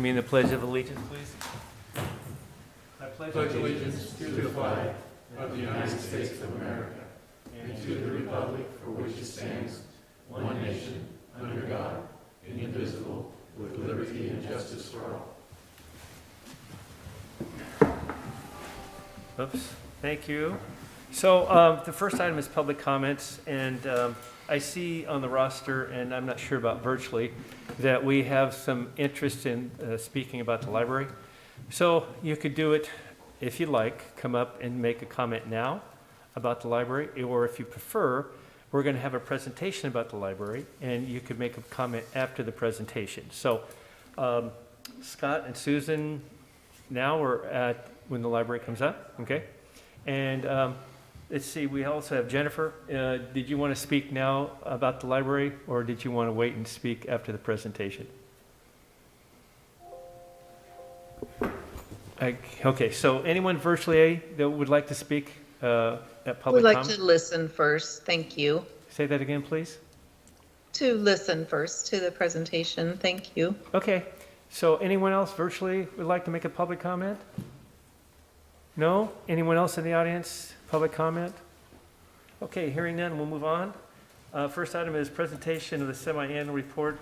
join me in the Pledge of Allegiance, please? I pledge allegiance to the flag of the United States of America and to the republic for which it stands, one nation, under God, indivisible, with liberty and justice for all. Oops, thank you. So the first item is public comments, and I see on the roster, and I'm not sure about virtually, that we have some interest in speaking about the library. So you could do it if you like, come up and make a comment now about the library, or if you prefer, we're going to have a presentation about the library, and you could make a comment after the presentation. So Scott and Susan, now or at when the library comes up, okay? And let's see, we also have Jennifer. Did you want to speak now about the library, or did you want to wait and speak after the presentation? Okay, so anyone virtually that would like to speak at public We'd like comment? to listen first. Thank you. Say that again, please. To listen first to the presentation. Thank you. Okay, so anyone else virtually would like to make a public comment? No? Anyone else in the audience? Public comment? Okay, hearing none, we'll move on. First item is presentation of the semi-annual report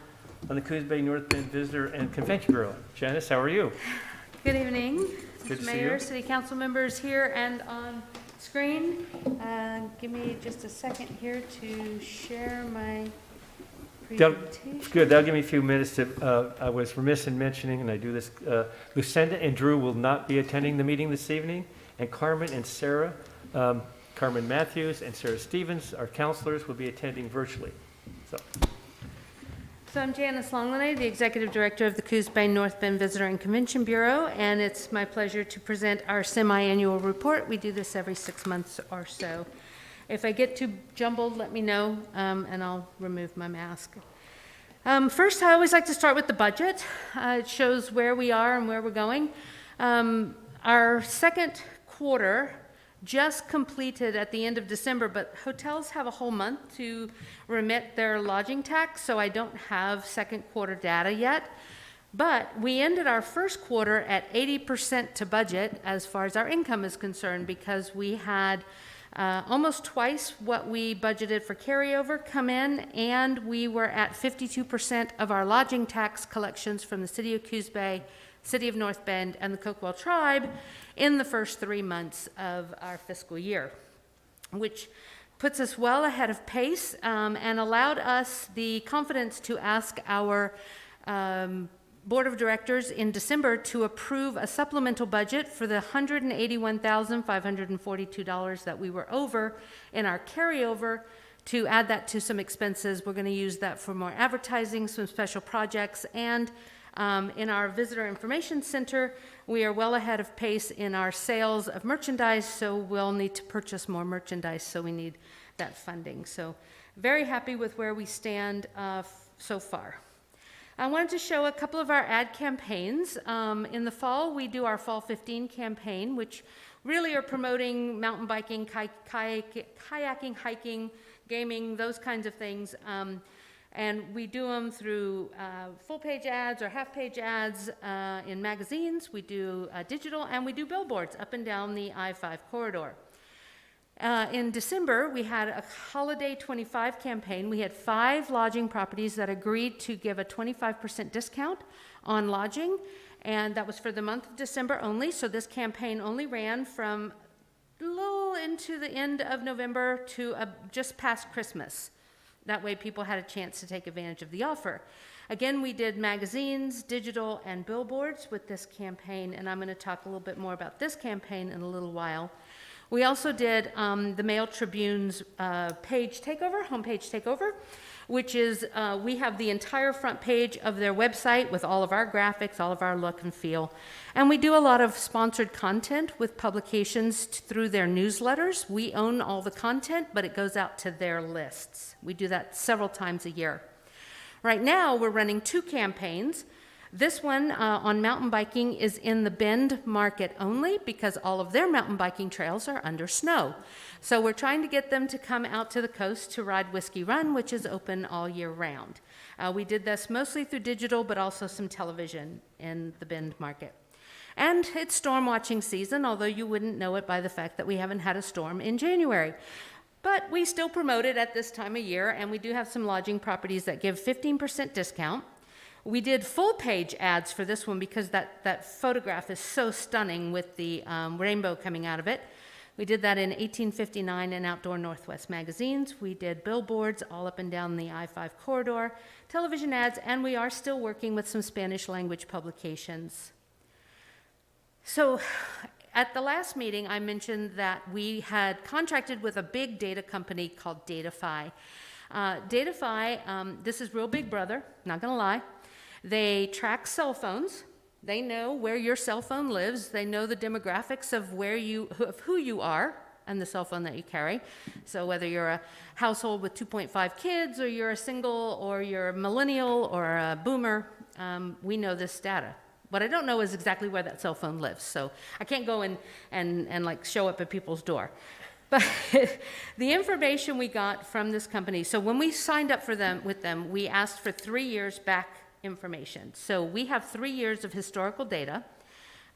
on the Coos Bay North Bend Visitor and Convention Bureau. Janice, how are you? Good evening, Good to see Mayor, you. City Council members here and on screen. Give me just a second here to share my presentation. Good, that'll give me a few minutes to, I was remiss in mentioning, and I do this, Lucinda and Drew will not be attending the meeting this evening, and Carmen and Sarah, Carmen Matthews and Sarah Stevens, our counselors, will be attending virtually. So I'm Janice Longley, the Executive Director of the Coos Bay North Bend Visitor and Convention Bureau, and it's my pleasure to present our semi-annual report. We do this every 6 months or so. If I get too jumbled, let me know, and I'll remove my mask. First, I always like to start with the budget. It shows where we are and where we're going. Our second quarter just completed at the end of December, but hotels have a whole month to remit their lodging tax, so I don't have second quarter data yet. But we ended our first quarter at 80% to budget as far as our income is concerned, because we had almost twice what we budgeted for carryover come in, and we were at 52% of our lodging tax collections from the City of Coos Bay, City of North Bend, and the Coquille Tribe in the first 3 months of our fiscal year, which puts us well ahead of pace and allowed us the confidence to ask our Board of Directors in December to approve a supplemental budget for the $181,542 that we were over in our carryover, to add that to some expenses. We're going to use that for more advertising, some special projects, and in our Visitor Information Center, we are well ahead of pace in our sales of merchandise, so we'll need to purchase more merchandise, so we need that funding. So very happy with where we stand so far. I wanted to show a couple of our ad campaigns. In the fall, we do our Fall 15 campaign, which really are promoting mountain biking, kayaking, hiking, gaming, those kinds of things. And we do them through full-page ads or half-page ads in magazines. We do digital, and we do billboards up and down the I-5 corridor. In December, we had a Holiday 25 campaign. We had 5 lodging properties that agreed to give a 25% discount on lodging, and that was for the month of December only. So this campaign only ran from a little into the end of November to just past Christmas. That way people had a chance to take advantage of the offer. Again, we did magazines, digital, and billboards with this campaign, and I'm going to talk a little bit more about this campaign in a little while. We also did the Mail Tribune's homepage takeover, which is, we have the entire front page of their website with all of our graphics, all of our look and feel. And we do a lot of sponsored content with publications through their newsletters. We own all the content, but it goes out to their lists. We do that several times a year. Right now, we're running 2 campaigns. This one on mountain biking is in the Bend market only because all of their mountain biking trails are under snow. So we're trying to get them to come out to the coast to ride Whiskey Run, which is open all year round. We did this mostly through digital, but also some television in the Bend market. And it's storm watching season, although you wouldn't know it by the fact that we haven't had a storm in January. But we still promote it at this time of year, and we do have some lodging properties that give 15% discount. We did full page ads for this one because that photograph is so stunning with the rainbow coming out of it. We did that in 1859 in Outdoor Northwest magazines. We did billboards all up and down the I-5 corridor, television ads, and we are still working with some Spanish language publications. So at the last meeting, I mentioned that we had contracted with a big data company called Datafy. Datafy, this is real big brother, not gonna lie. They track cell phones. They know where your cell phone lives. They know the demographics of who you are and the cell phone that you carry. So whether you're a household with 2.5 kids, or you're a single, or you're a millennial, or a boomer, we know this data. What I don't know is exactly where that cell phone lives. So I can't go and like show up at people's door. But the information we got from this company, so when we signed up with them, we asked for 3 years back information. So we have 3 years of historical data,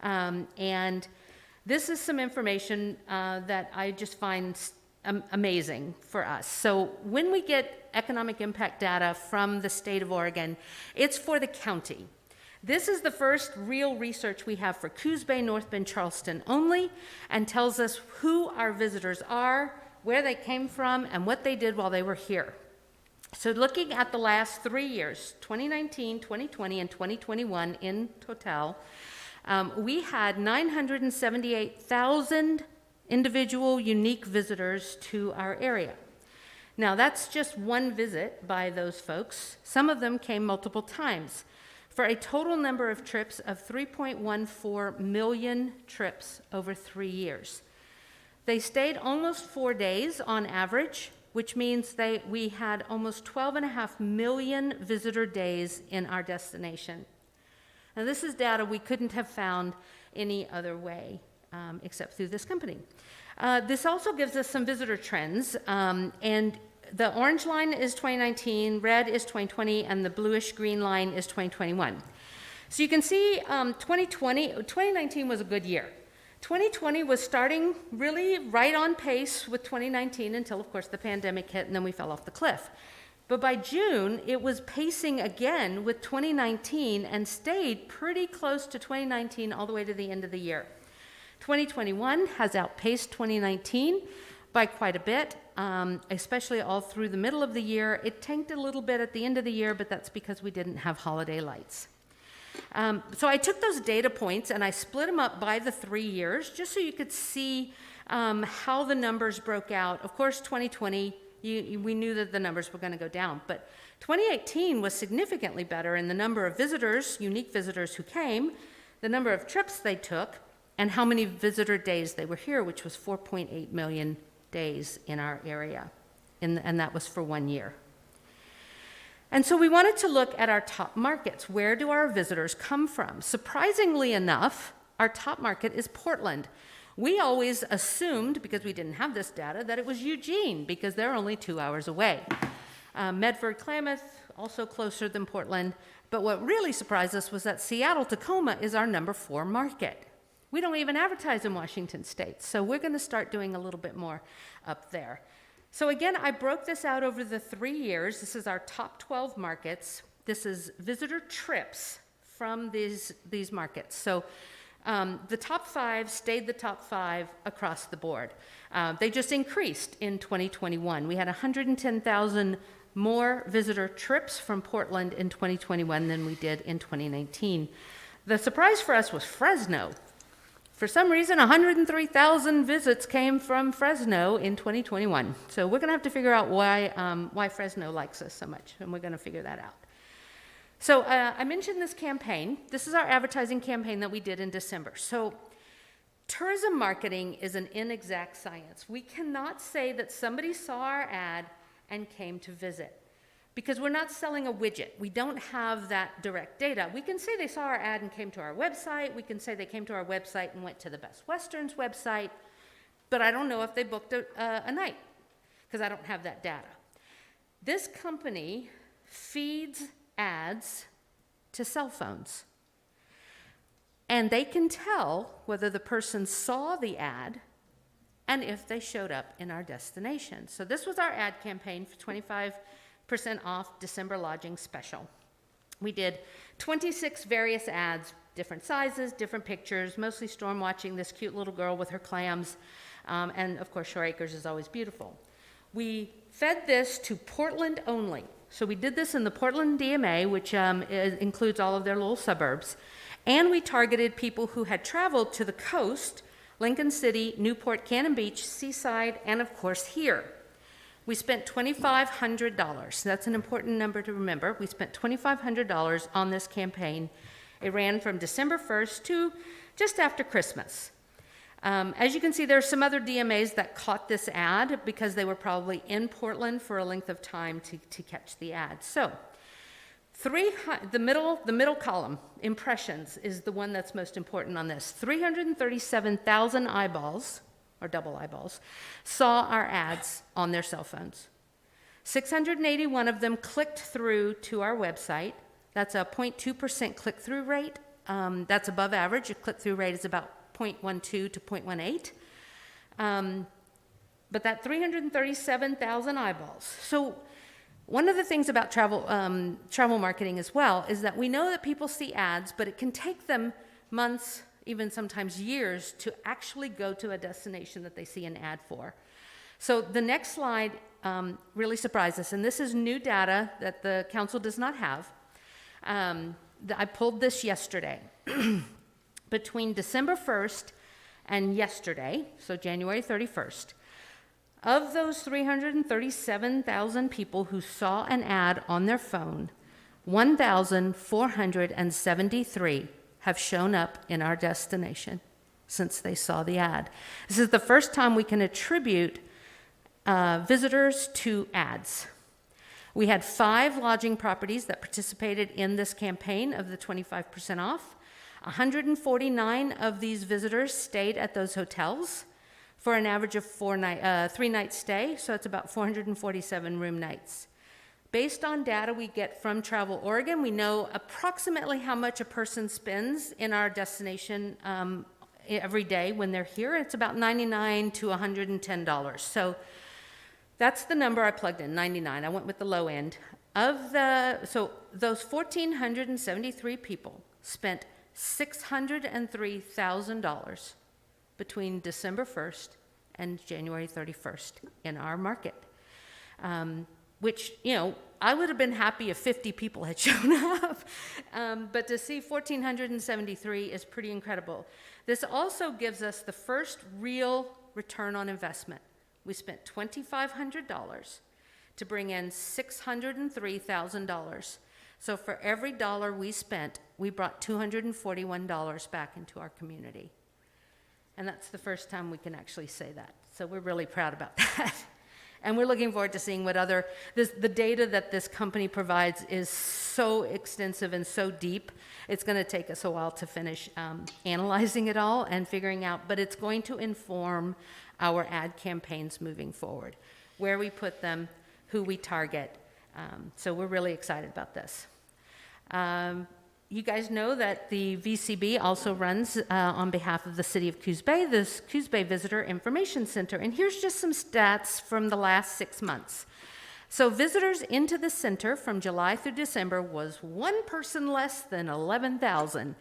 and this is some information that I just find amazing for us. So when we get economic impact data from the state of Oregon, it's for the county. This is the first real research we have for Coos Bay, North Bend, Charleston only, and tells us who our visitors are, where they came from, and what they did while they were here. So looking at the last 3 years, 2019, 2020, and 2021 in total, we had 978,000 individual unique visitors to our area. Now that's just one visit by those folks. Some of them came multiple times, for a total number of trips of 3.14 million trips over 3 years. They stayed almost 4 days on average, which means we had almost 12.5 million visitor days in our destination. Now this is data we couldn't have found any other way except through this company. This also gives us some visitor trends, and the orange line is 2019, red is 2020, and the bluish green line is 2021. So you can see 2019 was a good year. 2020 was starting really right on pace with 2019 until, of course, the pandemic hit, and then we fell off the cliff. But by June, it was pacing again with 2019 and stayed pretty close to 2019 all the way to the end of the year. 2021 has outpaced 2019 by quite a bit, especially all through the middle of the year. It tanked a little bit at the end of the year, but that's because we didn't have holiday lights. So I took those data points and I split them up by the 3 years, just so you could see how the numbers broke out. Of course, 2020, we knew that the numbers were going to go down, but 2018 was significantly better in the number of visitors, unique visitors who came, the number of trips they took, and how many visitor days they were here, which was 4.8 million days in our area, and that was for 1 year. And so we wanted to look at our top markets. Where do our visitors come from? Surprisingly enough, our top market is Portland. We always assumed, because we didn't have this data, that it was Eugene, because they're only 2 hours away. Medford, Klamath, also closer than Portland. But what really surprised us was that Seattle-Tacoma is our number 4 market. We don't even advertise in Washington State, so we're going to start doing a little bit more up there. So again, I broke this out over the 3 years. This is our top 12 markets. This is visitor trips from these markets. So the top 5 stayed the top 5 across the board. They just increased in 2021. We had 110,000 more visitor trips from Portland in 2021 than we did in 2019. The surprise for us was Fresno. For some reason, 103,000 visits came from Fresno in 2021. So we're going to have to figure out why Fresno likes us so much, and we're going to figure that out. So I mentioned this campaign. This is our advertising campaign that we did in December. So tourism marketing is an inexact science. We cannot say that somebody saw our ad and came to visit. because we're not selling a widget. We don't have that direct data. We can say they saw our ad and came to our website. We can say they came to our website and went to the Best Western's website, but I don't know if they booked a night because I don't have that data. This company feeds ads to cell phones, and they can tell whether the person saw the ad and if they showed up in our destination. So this was our ad campaign for 25% off December lodging special. We did 26 various ads, different sizes, different pictures, mostly storm watching this cute little girl with her clams, and of course Shore Acres is always beautiful. We fed this to Portland only. So we did this in the Portland DMA, which includes all of their little suburbs, and we targeted people who had traveled to the coast, Lincoln City, Newport, Cannon Beach, Seaside, and of course here. We spent $2,500. That's an important number to remember. We spent $2,500 on this campaign. It ran from December 1st to just after Christmas. As you can see, there are some other DMAs that caught this ad because they were probably in Portland for a length of time to catch the ad. So, the middle column, impressions, is the one that's most important on this. 337,000 eyeballs, or double eyeballs, saw our ads on their cell phones. 681 of them clicked through to our website. That's a 0.2% click-through rate. That's above average. A click-through rate is about 0.12 to 0.18. But that 337,000 eyeballs. So one of the things about travel marketing as well is that we know that people see ads, but it can take them months, even sometimes years, to actually go to a destination that they see an ad for. So the next slide really surprised us, and this is new data that the council does not have. I pulled this yesterday. Between December 1st and yesterday, so January 31st, of those 337,000 people who saw an ad on their phone, 1,473 have shown up in our destination since they saw the ad. This is the first time we can attribute visitors to ads. We had 5 lodging properties that participated in this campaign of the 25% off. 149 of these visitors stayed at those hotels for an average of 3-night stay, so it's about 447 room nights. Based on data we get from Travel Oregon, we know approximately how much a person spends in our destination every day when they're here. It's about $99 to $110. So that's the number I plugged in, 99. I went with the low end. So those 1,473 people spent $603,000 between December 1st and January 31st in our market, which, I would have been happy if 50 people had shown up, but to see 1,473 is pretty incredible. This also gives us the first real return on investment. We spent $2,500 to bring in $603,000. So for every dollar we spent, we brought $241 back into our community. And that's the first time we can actually say that. So we're really proud about that. And we're looking forward to seeing what the data that this company provides is so extensive and so deep. It's going to take us a while to finish analyzing it all and figuring out, but it's going to inform our ad campaigns moving forward, where we put them, who we target. So we're really excited about this. You guys know that the VCB also runs, on behalf of the City of Coos Bay, this Coos Bay Visitor Information Center. And here's just some stats from the last 6 months. So visitors into the center from July through December was 1 person less than 11,000.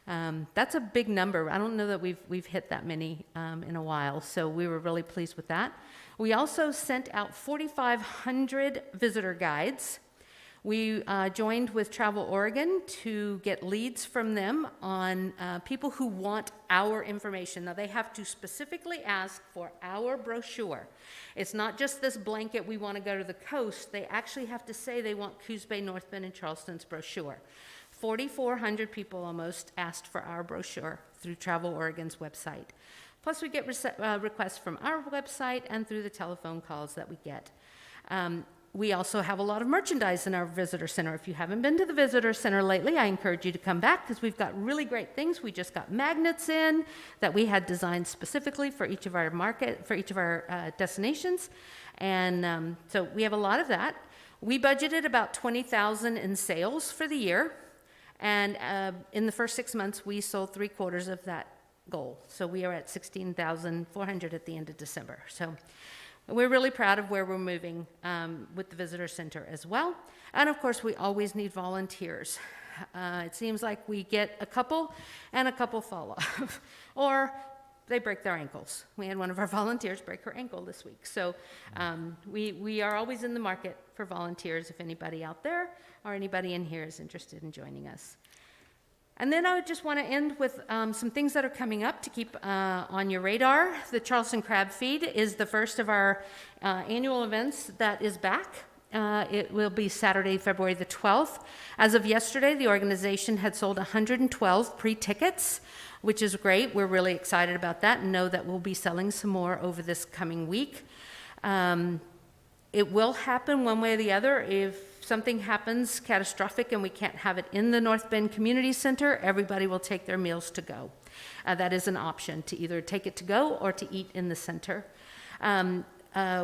That's a big number. I don't know that we've hit that many in a while, so we were really pleased with that. We also sent out 4,500 visitor guides. We joined with Travel Oregon to get leads from them on people who want our information. Now, they have to specifically ask for our brochure. It's not just this blanket, we want to go to the coast. They actually have to say they want Coos Bay, North Bend, and Charleston's brochure. 4,400 people almost asked for our brochure through Travel Oregon's website. Plus, we get requests from our website and through the telephone calls that we get. We also have a lot of merchandise in our visitor center. If you haven't been to the visitor center lately, I encourage you to come back because we've got really great things. We just got magnets in that we had designed specifically for each of our destinations. And so we have a lot of that. We budgeted about $20,000 in sales for the year. And in the first 6 months, we sold 3/4 of that goal. So we are at 16,400 at the end of December. So we're really proud of where we're moving with the visitor center as well. And of course, we always need volunteers. It seems like we get a couple and a couple fall off, or they break their ankles. We had one of our volunteers break her ankle this week. So we are always in the market for volunteers if anybody out there or anybody in here is interested in joining us. And then I would just want to end with some things that are coming up to keep on your radar. The Charleston Crab Feed is the first of our annual events that is back. It will be Saturday, February the 12th. As of yesterday, the organization had sold 112 pre-tickets, which is great. We're really excited about that and know that we'll be selling some more over this coming week. It will happen one way or the other. If something happens catastrophic and we can't have it in the North Bend Community Center, everybody will take their meals to go. That is an option, to either take it to go or to eat in the center.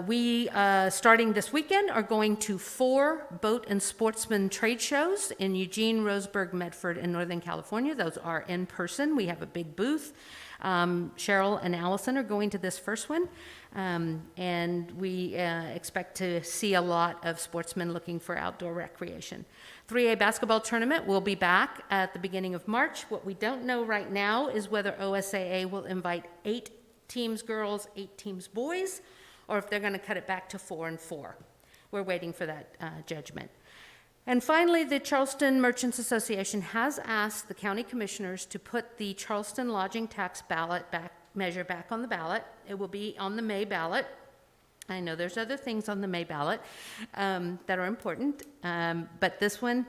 We, starting this weekend, are going to 4 boat and sportsman trade shows in Eugene, Roseburg, Medford, and Northern California. Those are in person. We have a big booth. Cheryl and Allison are going to this first one, and we expect to see a lot of sportsmen looking for outdoor recreation. 3A basketball tournament will be back at the beginning of March. What we don't know right now is whether OSAA will invite 8 teams girls, 8 teams boys, or if they're going to cut it back to 4 and 4. We're waiting for that judgment. And finally, the Charleston Merchants Association has asked the county commissioners to put the Charleston lodging tax measure back on the ballot. It will be on the May ballot. I know there's other things on the May ballot that are important, but this one,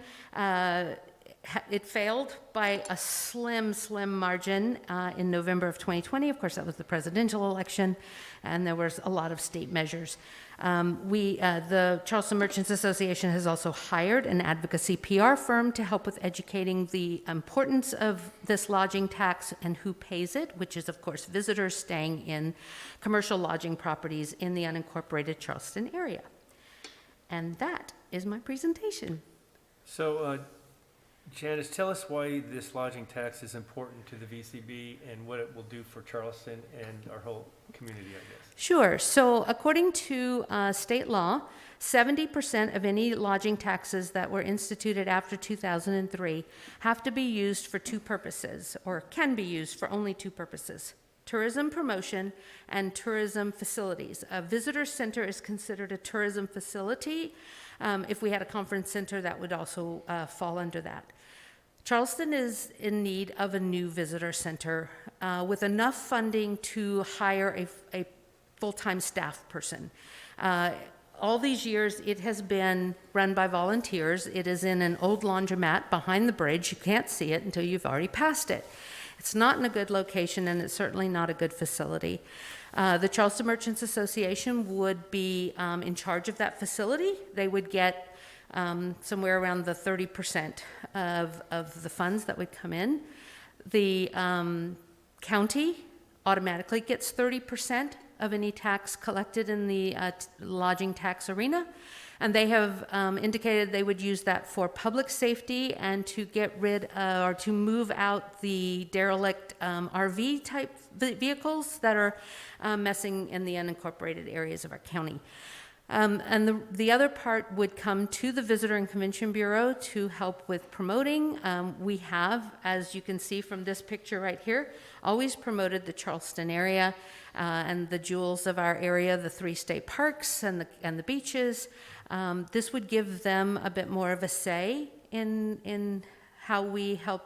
it failed by a slim margin in November of 2020. Of course, that was the presidential election, and there was a lot of state measures. The Charleston Merchants Association has also hired an advocacy PR firm to help with educating the importance of this lodging tax and who pays it, which is, of course, visitors staying in commercial lodging properties in the unincorporated Charleston area. And that is my presentation. So, Janice, tell us why this lodging tax is important to the VCB and what it will do for Charleston and our whole community, I guess. Sure. So according to state law, 70% of any lodging taxes that were instituted after 2003 have to be used for 2 purposes, or can be used for only 2 purposes: tourism promotion and tourism facilities. A visitor center is considered a tourism facility. If we had a conference center, that would also fall under that. Charleston is in need of a new visitor center with enough funding to hire a full-time staff person. All these years, it has been run by volunteers. It is in an old laundromat behind the bridge. You can't see it until you've already passed it. It's not in a good location, and it's certainly not a good facility. The Charleston Merchants Association would be in charge of that facility. They would get somewhere around the 30% of the funds that would come in. The county automatically gets 30% of any tax collected in the lodging tax arena. And they have indicated they would use that for public safety and to get rid or to move out the derelict RV type vehicles that are messing in the unincorporated areas of our county. And the other part would come to the Visitor and Convention Bureau to help with promoting. We have, as you can see from this picture right here, always promoted the Charleston area and the jewels of our area, the 3 state parks and the beaches. This would give them a bit more of a say in how we help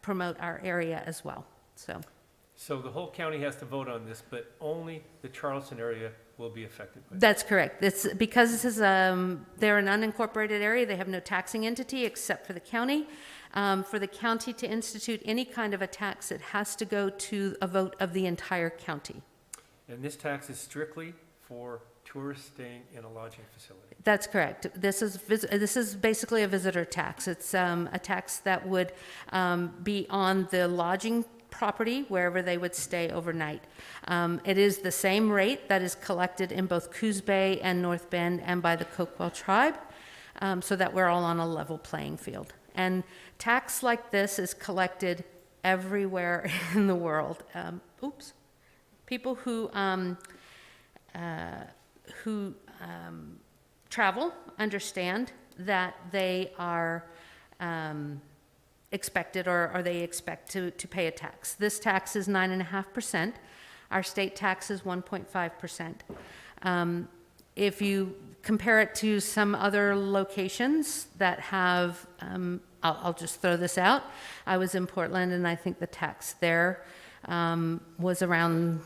promote our area as well. So the whole county has to vote on this, but only the Charleston area will be affected by it. That's correct. It's because this is they're an unincorporated area. They have no taxing entity except for the county. For the county to institute any kind of a tax, it has to go to a vote of the entire county. And this tax is strictly for tourists staying in a lodging facility. That's correct. This is basically a visitor tax. It's a tax that would be on the lodging property wherever they would stay overnight. It is the same rate that is collected in both Coos Bay and North Bend and by the Coquille tribe, so that we're all on a level playing field. And tax like this is collected everywhere in the world. People who travel understand that they are expected or they expect to pay a tax. This tax is 9.5%. Our state tax is 1.5%. If you compare it to some other locations that have, I'll just throw this out. I was in Portland, and I think the tax there was around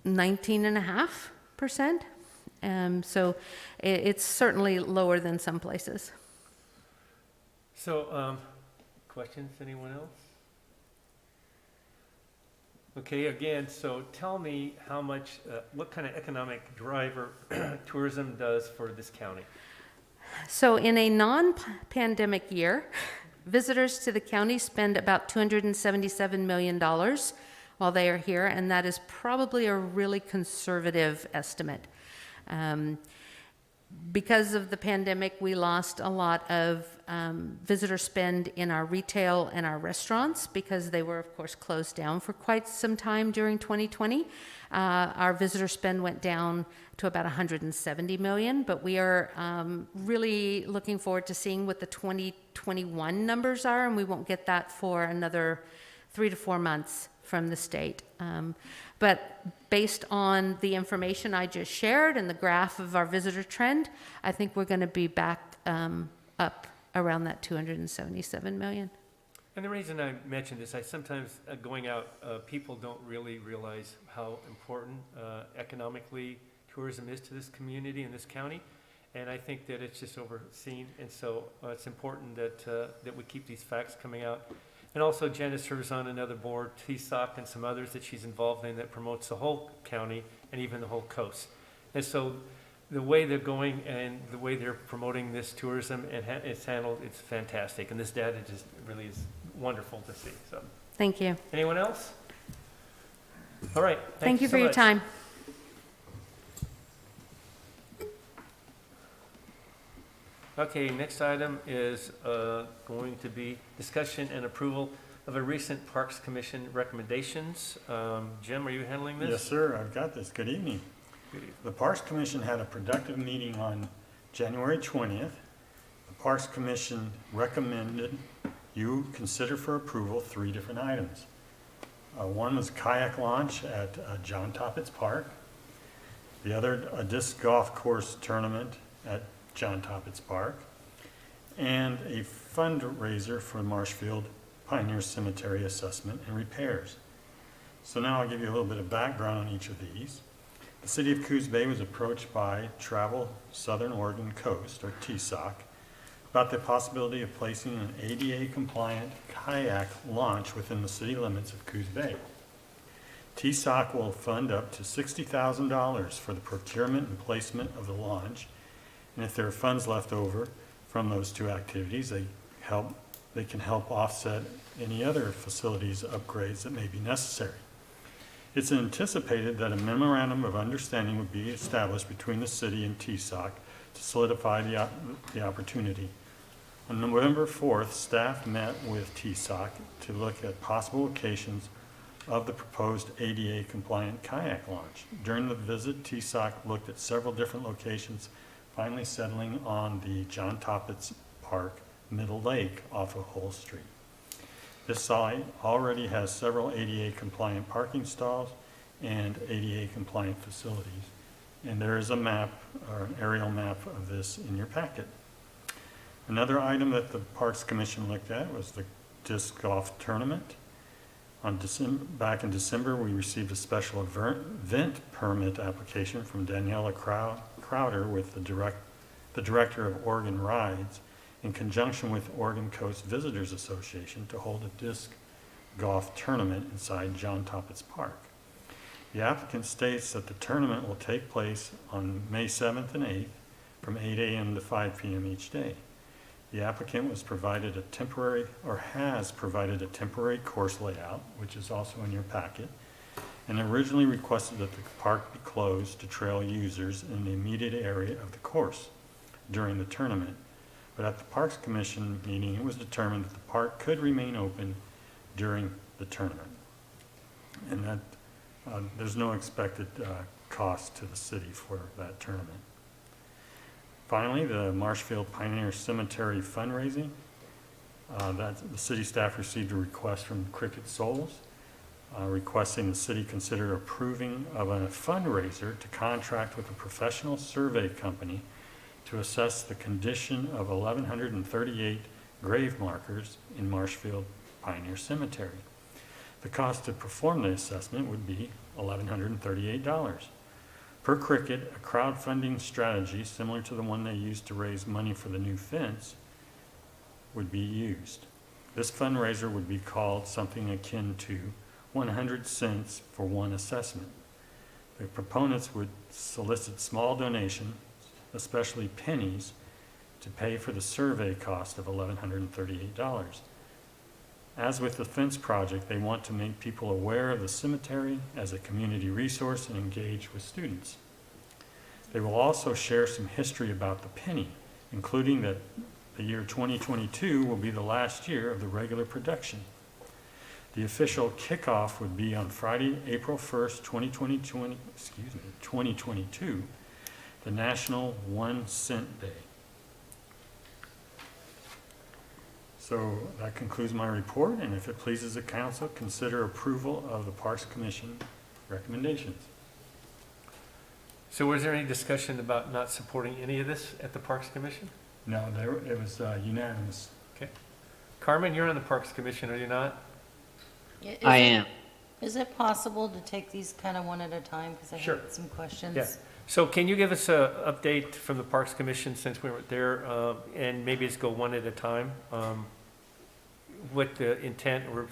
19.5%. So it's certainly lower than some places. So, questions, anyone else? Okay, again, so tell me how much, what kind of economic driver tourism does for this county? So in a non-pandemic year, visitors to the county spend about $277 million while they are here, and that is probably a really conservative estimate. Because of the pandemic, we lost a lot of visitor spend in our retail and our restaurants because they were, of course, closed down for quite some time during 2020. Our visitor spend went down to about $170 million, but we are really looking forward to seeing what the 2021 numbers are, and we won't get that for another 3 to 4 months from the state. But based on the information I just shared and the graph of our visitor trend, I think we're going to be back up around that $277 million. And the reason I mention this, I sometimes going out, people don't really realize how important economically tourism is to this community and this county. And I think that it's just overseen. And so it's important that we keep these facts coming out. And also Janice serves on another board, TSOC, and some others that she's involved in that promotes the whole county and even the whole coast. And so the way they're going and the way they're promoting this tourism and it's handled, it's fantastic. And this data just really is wonderful to see. So, Thank you. anyone else? All right. Thank you so for your much. time. Okay, next item is going to be discussion and approval of a recent Parks Commission recommendations. Jim, are you handling this? Yes, sir, I've got this. Good evening. Good evening. The Parks Commission had a productive meeting on January 20th. The Parks Commission recommended you consider for approval 3 different items. One was kayak launch at John Toppitz Park. The other, a disc golf course tournament at John Toppitz Park, and a fundraiser for Marshfield Pioneer Cemetery assessment and repairs. So now I'll give you a little bit of background on each of these. The City of Coos Bay was approached by Travel Southern Oregon Coast, or TSOC, about the possibility of placing an ADA-compliant kayak launch within the city limits of Coos Bay. TSOC will fund up to $60,000 for the procurement and placement of the launch. And if there are funds left over from those 2 activities, they can help offset any other facilities upgrades that may be necessary. It's anticipated that a memorandum of understanding would be established between the city and TSOC to solidify the opportunity. On November 4th, staff met with TSOC to look at possible locations of the proposed ADA-compliant kayak launch. During the visit, TSOC looked at several different locations, finally settling on the John Toppitz Park Middle Lake off of Hull Street. This site already has several ADA-compliant parking stalls and ADA-compliant facilities. And there is a map, or an aerial map of this in your packet. Another item that the Parks Commission looked at was the disc golf tournament. Back in December, we received a special event permit application from Daniela Crowder with the Director of Oregon Rides in conjunction with Oregon Coast Visitors Association to hold a disc golf tournament inside John Toppitz Park. The applicant states that the tournament will take place on May 7th and 8th from 8 a.m. to 5 p.m. each day. The applicant was provided a temporary, or has provided a temporary course layout, which is also in your packet, and originally requested that the park be closed to trail users in the immediate area of the course during the tournament. But at the Parks Commission meeting, it was determined that the park could remain open during the tournament. And that there's no expected cost to the city for that tournament. Finally, the Marshfield Pioneer Cemetery fundraising. The city staff received a request from Cricket Souls requesting the city consider approving of a fundraiser to contract with a professional survey company to assess the condition of 1,138 grave markers in Marshfield Pioneer Cemetery. The cost to perform the assessment would be $1,138. Per Cricket, a crowdfunding strategy similar to the one they used to raise money for the new fence would be used. This fundraiser would be called something akin to 100 cents for one assessment. The proponents would solicit small donations, especially pennies, to pay for the survey cost of $1,138. As with the fence project, they want to make people aware of the cemetery as a community resource and engage with students. They will also share some history about the penny, including that the year 2022 will be the last year of the regular production. The official kickoff would be on Friday, April 1st, 2022, the National 1 Cent Day. So that concludes my report, and if it pleases the council, consider approval of the Parks Commission recommendations. So was there any discussion about not supporting any of this at the Parks Commission? No, it was unanimous. Okay. Carmen, you're on the Parks Commission, are you not? I am. Is it possible to take these kind of one at a time? Because I Sure. have some questions. Yeah. So can you give us an update from the Parks Commission since we were there, and maybe just go one at a time? What the intent or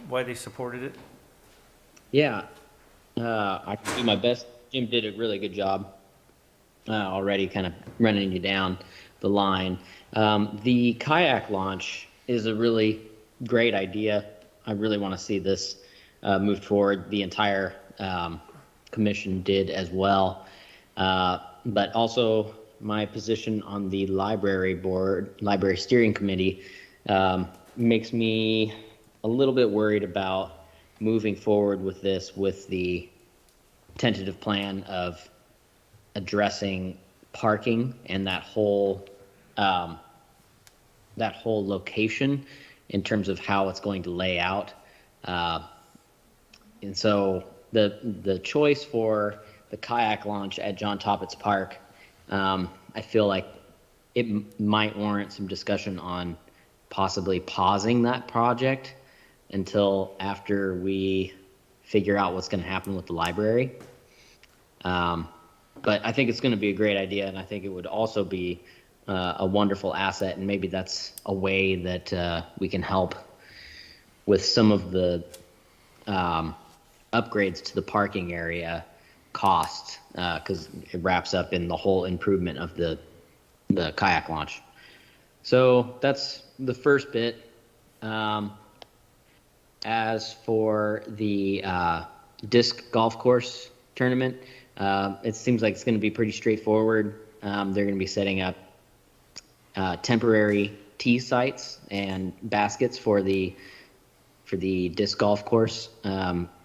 why they supported it? Yeah, I can do my best. Jim did a really good job already, kind of running you down the line. The kayak launch is a really great idea. I really want to see this move forward. The entire commission did as well. But also my position on the library board, library steering committee, makes me a little bit worried about moving forward with this with the tentative plan of addressing parking and that whole location in terms of how it's going to lay out. And so the choice for the kayak launch at John Toppett's Park, I feel like it might warrant some discussion on possibly pausing that project until after we figure out what's going to happen with the library. But I think it's going to be a great idea, and I think it would also be a wonderful asset, and maybe that's a way that we can help with some of the upgrades to the parking area cost, because it wraps up in the whole improvement of the kayak launch. So that's the first bit. As for the disc golf course tournament, it seems like it's going to be pretty straightforward. They're going to be setting up temporary tee sites and baskets for the disc golf course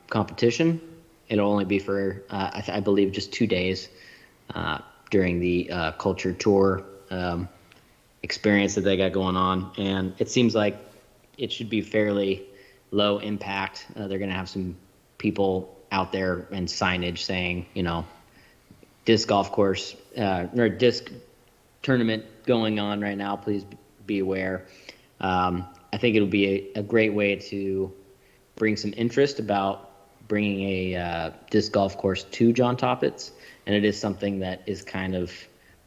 competition. It'll only be for, I believe, just 2 days during the culture tour experience that they got going on. And it seems like it should be fairly low impact. They're going to have some people out there and signage saying, disc golf course or disc tournament going on right now. Please be aware. I think it'll be a great way to bring some interest about bringing a disc golf course to John Toppett's, and it is something that is kind of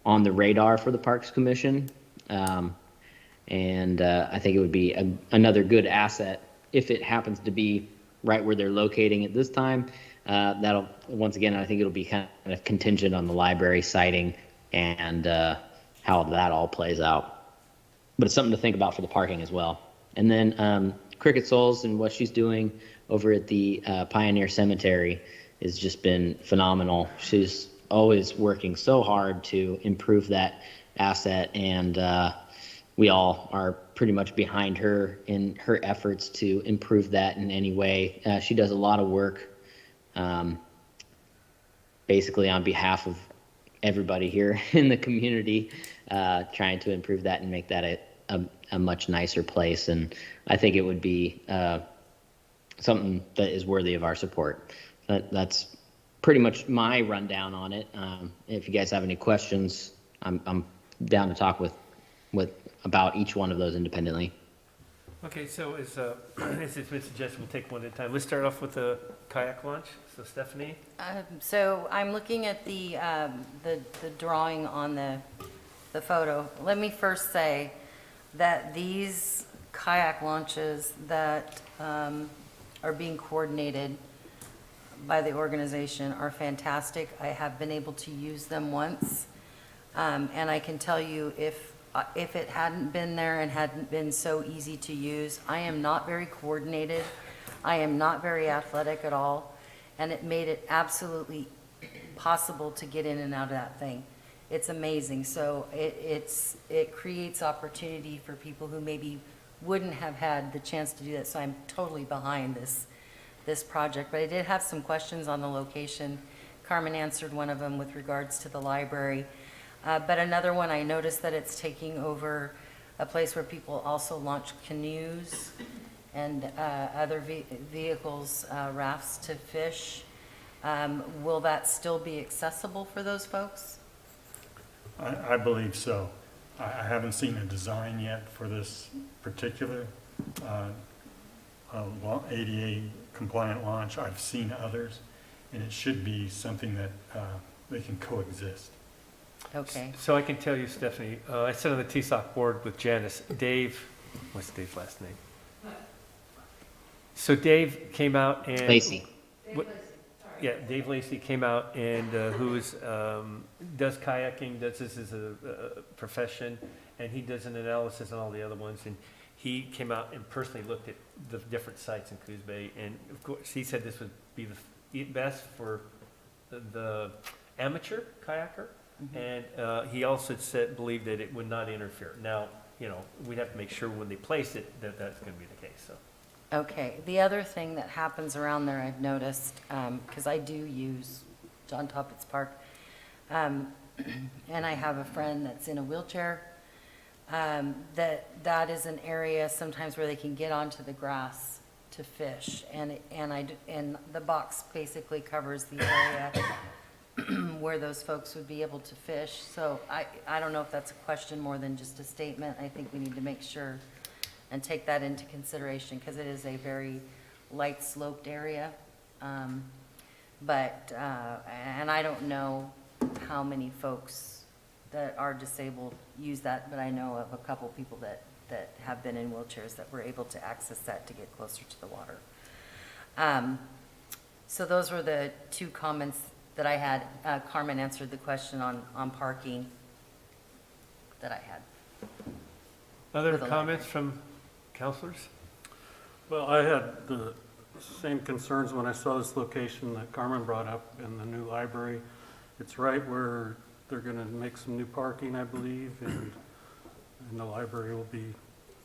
on the radar for the Parks Commission, and I think it would be another good asset if it happens to be right where they're locating at this time. That'll, once again, I think it'll be kind of contingent on the library siting and how that all plays out. But it's something to think about for the parking as well. And then Cricket Souls and what she's doing over at the Pioneer Cemetery has just been phenomenal. She's always working so hard to improve that asset, and we all are pretty much behind her in her efforts to improve that in any way. She does a lot of work basically on behalf of everybody here in the community, trying to improve that and make that a much nicer place. And I think it would be something that is worthy of our support. That's pretty much my rundown on it. If you guys have any questions, I'm down to talk with about each one of those independently. Okay, so as it's been suggested, we'll take one at a time. Let's start off with the kayak launch. So Stephanie? So I'm looking at the drawing on the photo. Let me first say that these kayak launches that are being coordinated by the organization are fantastic. I have been able to use them once, and I can tell you if it hadn't been there and hadn't been so easy to use, I am not very coordinated. I am not very athletic at all, and it made it absolutely possible to get in and out of that thing. It's amazing. So it creates opportunity for people who maybe wouldn't have had the chance to do that. So I'm totally behind this project. But I did have some questions on the location. Carmen answered one of them with regards to the library. But another one, I noticed that it's taking over a place where people also launch canoes and other vehicles, rafts to fish. Will that still be accessible for those folks? I believe so. I haven't seen a design yet for this particular ADA compliant launch. I've seen others, and it should be something that they can coexist. Okay. So I can tell you, Stephanie, I sit on the TSOC board with Janice. Dave, what's Dave's last name? So Dave came out and... Lacey. Yeah, Dave Lacey came out and does kayaking, this as a profession, and he does an analysis on all the other ones. And he came out and personally looked at the different sites in Coos Bay. And of course, he said this would be the best for the amateur kayaker. And he also believed that it would not interfere. Now, we'd have to make sure when they place it that that's going to be the case. So. Okay, the other thing that happens around there, I've noticed, because I do use John Toppitz Park, and I have a friend that's in a wheelchair, that is an area sometimes where they can get onto the grass to fish, and the box basically covers the area where those folks would be able to fish. So I don't know if that's a question more than just a statement. I think we need to make sure and take that into consideration, because it is a very light sloped area. And I don't know how many folks that are disabled use that, but I know of a couple people that have been in wheelchairs that were able to access that to get closer to the water. So those were the two comments that I had. Carmen answered the question on parking that I had. Other For the comments from counselors? Well, I had the same concerns when I saw this location that Carmen brought up in the new library. It's right where they're going to make some new parking, I believe, and the library will be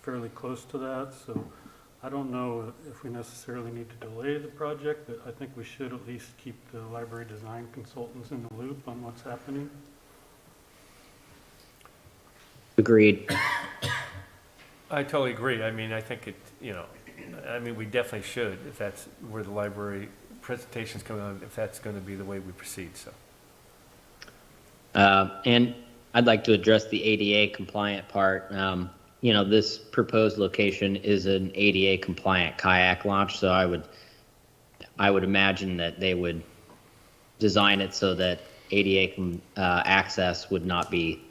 fairly close to that. So I don't know if we necessarily need to delay the project, but I think we should at least keep the library design consultants in the loop on what's happening. Agreed. I totally agree. I mean, I think we definitely should, if that's where the library presentation's coming on, if that's going to be the way we proceed, so. And I'd like to address the ADA compliant part. This proposed location is an ADA compliant kayak launch, so I would imagine that they would design it so that ADA access would not be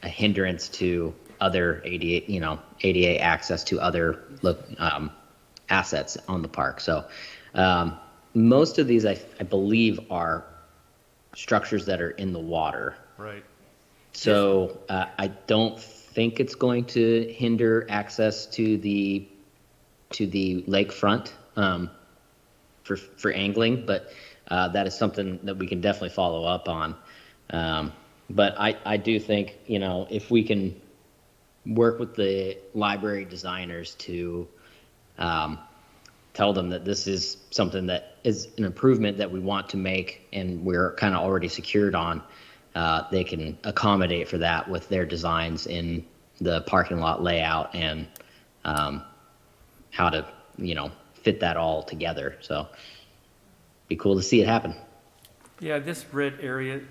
a hindrance to other ADA access to other assets on the park. So Most of these, I believe, are structures that are in the water. Right. So I don't think it's going to hinder access to the lakefront for angling, but that is something that we can definitely follow up on. But I do think, you know, if we can work with the library designers to tell them that this is something that is an improvement that we want to make and we're kind of already secured on, they can accommodate for that with their designs in the parking lot layout and how to, you know, fit that all together. So be cool to see it happen. Yeah, this red area,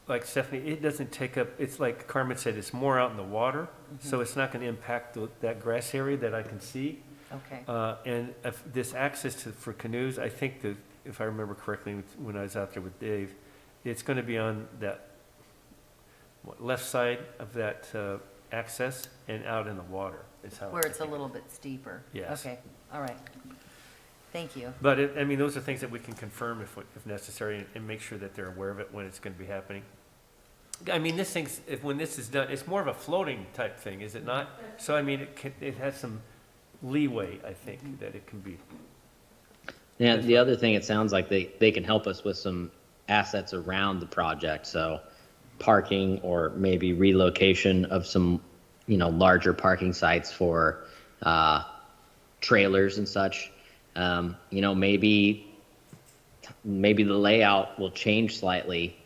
like Stephanie, it doesn't take up, it's like Carmen said, it's more out in the water, so it's not going to impact that grass area that I can see. Okay. And if this access for canoes, I think that, if I remember correctly, when I was out there with Dave, it's going to be on that left side of that access and out in the water. Is how Where it's a little bit steeper? Yes. Okay, all right. Thank you. But I mean, those are things that we can confirm if necessary and make sure that they're aware of it when it's going to be happening. I mean, this thing's, when this is done, it's more of a floating type thing, is it not? So, I mean, it has some leeway, I think, that it can be. Yeah, the other thing, it sounds like they can help us with some assets around the project. So parking or maybe relocation of some, you know, larger parking sites for trailers and such. You know, maybe the layout will change slightly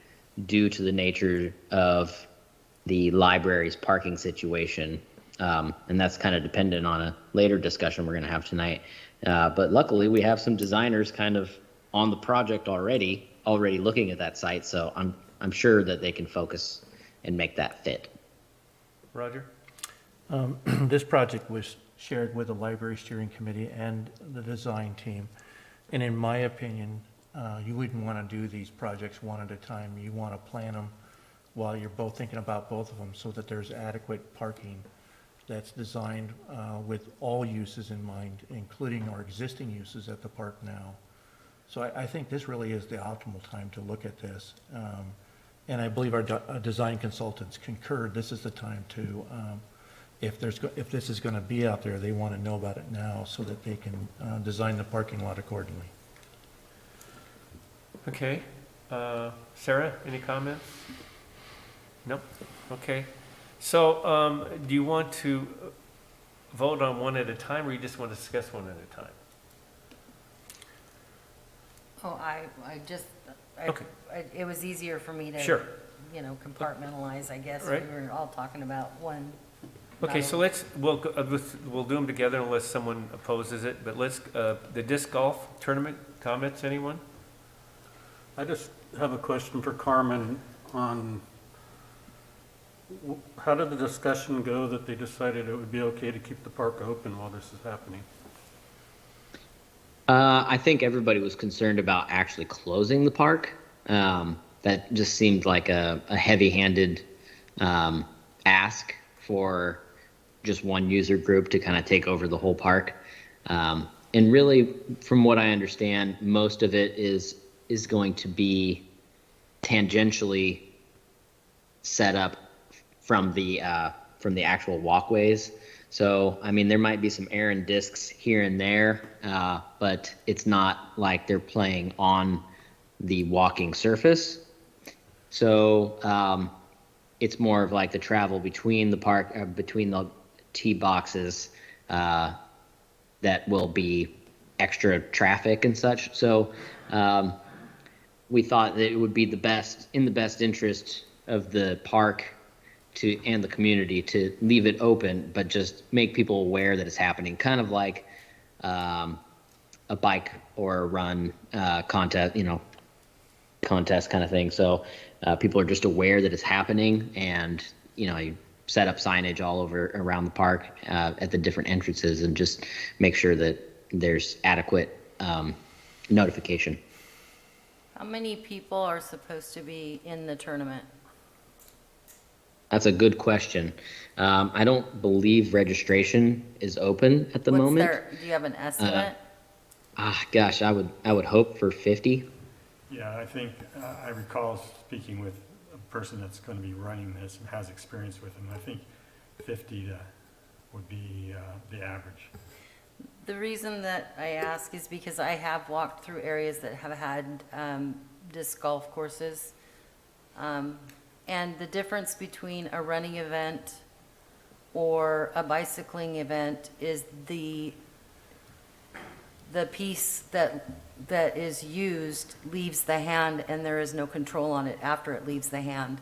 due to the nature of the library's parking situation. And that's kind of dependent on a later discussion we're going to have tonight. But luckily we have some designers kind of on the project already looking at that site. So I'm sure that they can focus and make that fit. Roger? This project was shared with the library steering committee and the design team. And in my opinion, you wouldn't want to do these projects one at a time. You want to plan them while you're both thinking about both of them so that there's adequate parking that's designed with all uses in mind, including our existing uses at the park now. So I think this really is the optimal time to look at this. And I believe our design consultants concurred, this is the time to, if this is going to be out there, they want to know about it now so that they can design the parking lot accordingly. Okay. Sarah, any comments? Nope. Okay. So, do you want to vote on one at a time, or you just want to discuss one at a time? Oh, Okay. it was easier for me to, Sure. you know, compartmentalize, I guess. Right. We were all talking about one. Okay, not so we'll do them together unless someone opposes it, but the disc golf tournament, comments, anyone? I just have a question for Carmen on, how did the discussion go that they decided it would be okay to keep the park open while this is happening? I think everybody was concerned about actually closing the park. That just seemed like a heavy-handed ask for just one user group to kind of take over the whole park. And really, from what I understand, most of it is going to be tangentially set up from the actual walkways. So, I mean, there might be some errand discs here and there, but it's not like they're playing on the walking surface. So, it's more of like the travel between the park, between the tee boxes, that will be extra traffic and such. So, we thought that it would be in the best interest of the park and the community to leave it open, but just make people aware that it's happening, kind of like a bike or a run contest kind of thing. So people are just aware that it's happening, and you set up signage all over around the park at the different entrances, and just make sure that there's adequate notification. How many people are supposed to be in the tournament? That's a good question. I don't believe registration is open at the moment. Do you have an estimate? Gosh, I would hope for 50. Yeah, I think, I recall speaking with a person that's going to be running this and has experience with them. I think 50 would be the average. The reason that I ask is because I have walked through areas that have had disc golf courses. And the difference between a running event or a bicycling event is the piece that is used leaves the hand, and there is no control on it after it leaves the hand.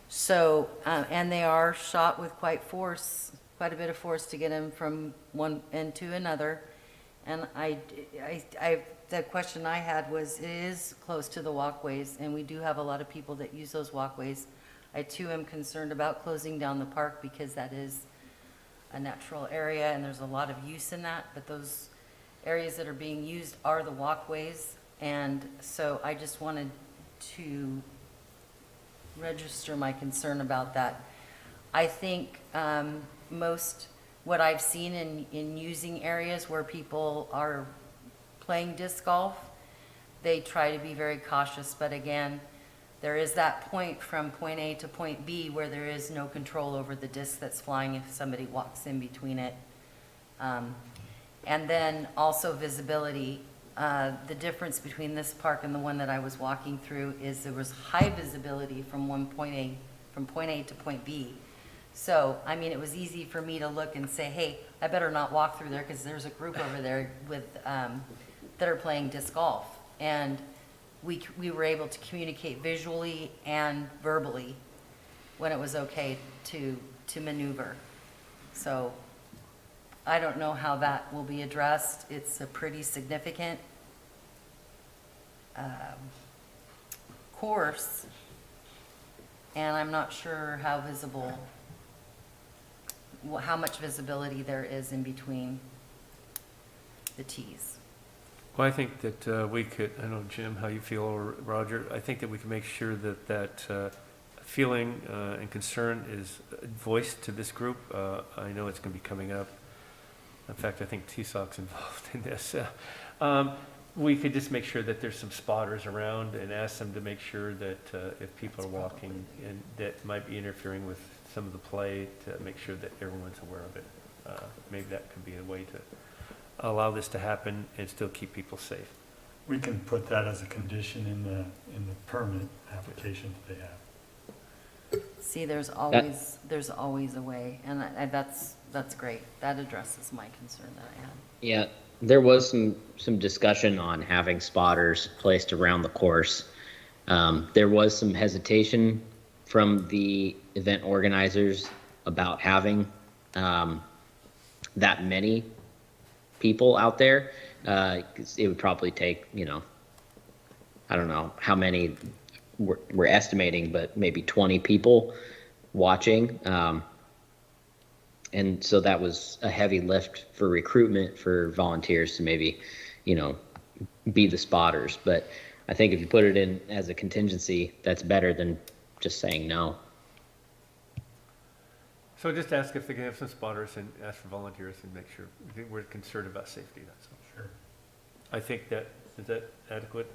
So, and they are shot with quite a bit of force to get them from one end to another. And the question I had was, it is close to the walkways, and we do have a lot of people that use those walkways. I too am concerned about closing down the park because that is a natural area and there's a lot of use in that, but those areas that are being used are the walkways. And so I just wanted to register my concern about that. I think what I've seen in using areas where people are playing disc golf, they try to be very cautious, but again, there is that point from point A to point B where there is no control over the disc that's flying if somebody walks in between it. And then also visibility. The difference between this park and the one that I was walking through is there was high visibility from point A to point B. So, I mean, it was easy for me to look and say, hey, I better not walk through there because there's a group over there with, that are playing disc golf. And we were able to communicate visually and verbally when it was okay to maneuver. So I don't know how that will be addressed. It's a pretty significant course, and I'm not sure how visible, how much visibility there is in between the tees. Well, I think that we could, I don't know, Jim, how you feel, or Roger, I think that we can make sure that feeling and concern is voiced to this group. I know it's going to be coming up. In fact, I think TSOC's involved in this. We could just make sure that there's some spotters around and ask them to make sure that if people are walking and that might be interfering with some of the play, to make sure that everyone's aware of it. Maybe that could be a way to allow this to happen and still keep people safe. We can put that as a condition in the permit application that they have. See, there's always a way, and that's great. That addresses my concern that I had. Yeah, there was some discussion on having spotters placed around the course. There was some hesitation from the event organizers about having that many people out there. 'Cause it would probably take, I don't know how many we're estimating, but maybe 20 people watching. And so that was a heavy lift for recruitment for volunteers to maybe, be the spotters. But I think if you put it in as a contingency, that's better than just saying no. So just ask if they can have some spotters and ask for volunteers and make sure. I think we're concerned about safety, that's all. Sure. I think is that adequate,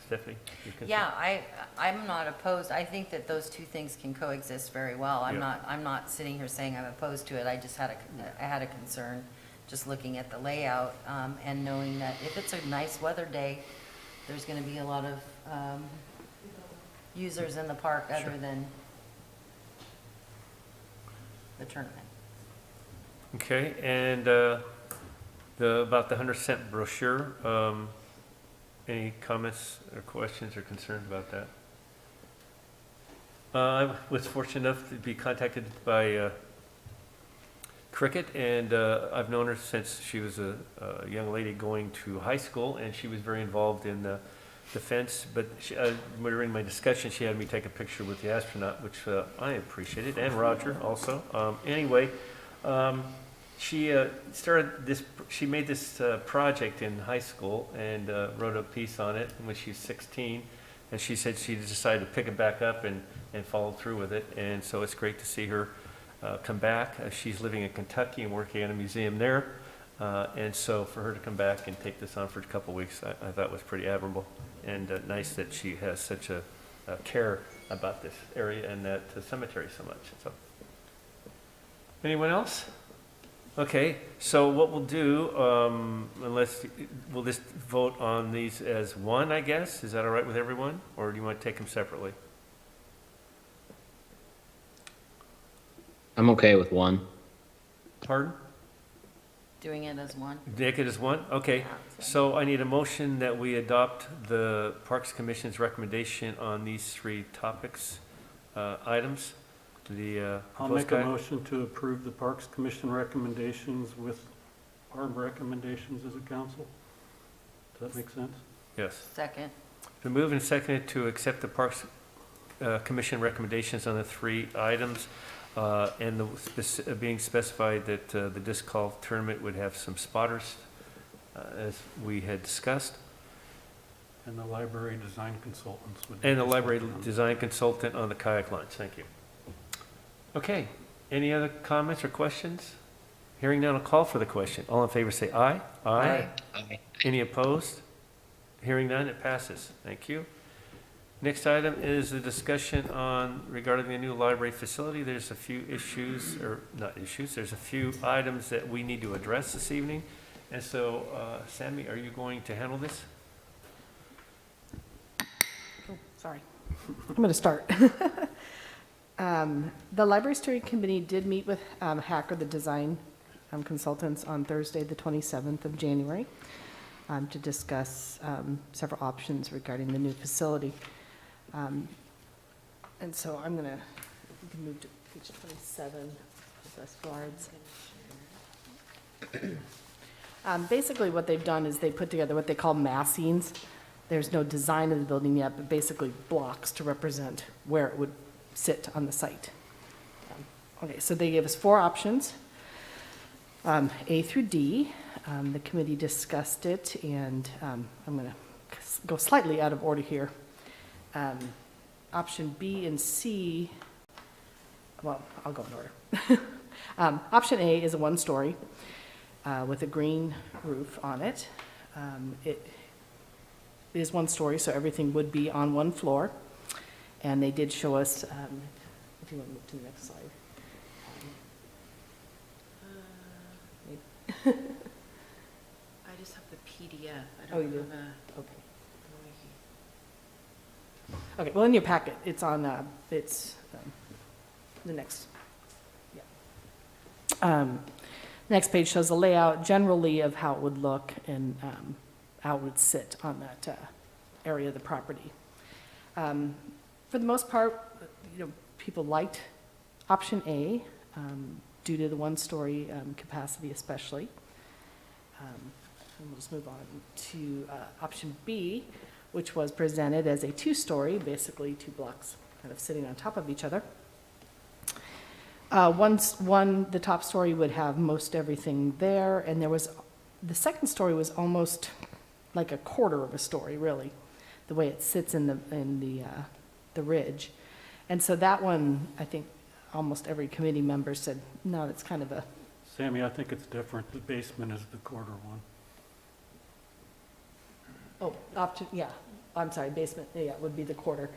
Stephanie? Yeah, I'm not opposed. I think that those two things can coexist very well. I'm not sitting here saying I'm opposed to it. I just had a concern just looking at the layout, and knowing that if it's a nice weather day, there's going to be a lot of users in the park other than the tournament. Okay, and about the 100-cent brochure, any comments or questions or concerns about that? I was fortunate enough to be contacted by Cricket, and I've known her since she was a young lady going to high school, and she was very involved in the fence. But during my discussion, she had me take a picture with the astronaut, which I appreciated, and Roger also. Anyway, she started this. She made this project in high school and wrote a piece on it when she was 16. And she said she decided to pick it back up and follow through with it. And so it's great to see her come back. She's living in Kentucky and working at a museum there. And so for her to come back and take this on for a couple weeks, I thought was pretty admirable. And nice that she has such a care about this area and that cemetery so much. So, anyone else? Okay, so what we'll do, we'll just vote on these as one, I guess? Is that all right with everyone? Or do you want to take them separately? I'm okay with one. Pardon? Doing it as one? Take it as one? Okay. So I need a motion that we adopt the Parks Commission's recommendation on these three topics, items. I'll proposed make a guide. motion to approve the Parks Commission recommendations with our recommendations as a council. Does that make sense? Yes. Second. Been moved and seconded to accept the Parks Commission recommendations on the three items, and being specified that the disc golf tournament would have some spotters, as we had discussed, And the library design consultants would. and the library consulted on- design consultant on the kayak launch. Thank you. Okay, any other comments or questions? Hearing none, I'll call for the question. All in favor say aye. Aye. Any opposed? Hearing none, it passes. Thank you. Next item is the discussion on regarding the new library facility. There's a few issues, or not issues, there's a few items that we need to address this evening. And so, Sammy, are you going to handle this? Sorry. I'm going to start. The Library Steering Committee did meet with Hacker, the design consultants, on Thursday, the 27th of January, to discuss several options regarding the new facility. And so I'm going to move to page 27, as slides. Basically, what they've done is they put together what they call massings. There's no design of the building yet, but basically blocks to represent where it would sit on the site. Okay, so they gave us four options, A through D. The committee discussed it, and I'm going to go slightly out of order here. Option B and C, well, I'll go in order. Option A is a one-story with a green roof on it. It is one story, so everything would be on one floor. And they did show us, if you want to move to the next slide. I just have the PDF. I Oh, you don't do? have a. Okay. Okay, well, in your packet, it's on, it's the next, yeah. Next page shows the layout generally of how it would look and how it would sit on that area of the property. For the most part, people liked option A due to the one-story capacity especially. And we'll just move on to option B, which was presented as a two-story, basically two blocks kind of sitting on top of each other. The top story would have most everything there, and the second story was almost like a quarter of a story, really, the way it sits in the ridge. And so that one, I think almost every committee member said, no, that's kind of a, Sammy, I think it's different. The basement is the quarter one. I'm sorry, basement, yeah, would be the quarter.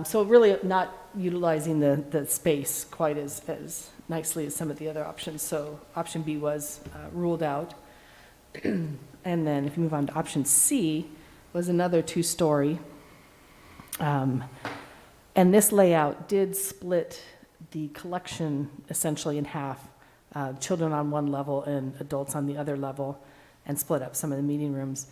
So really not utilizing the space quite as nicely as some of the other options. So option B was ruled out. And then if you move on to option C, was another two-story. And this layout did split the collection essentially in half, children on one level and adults on the other level, and split up some of the meeting rooms.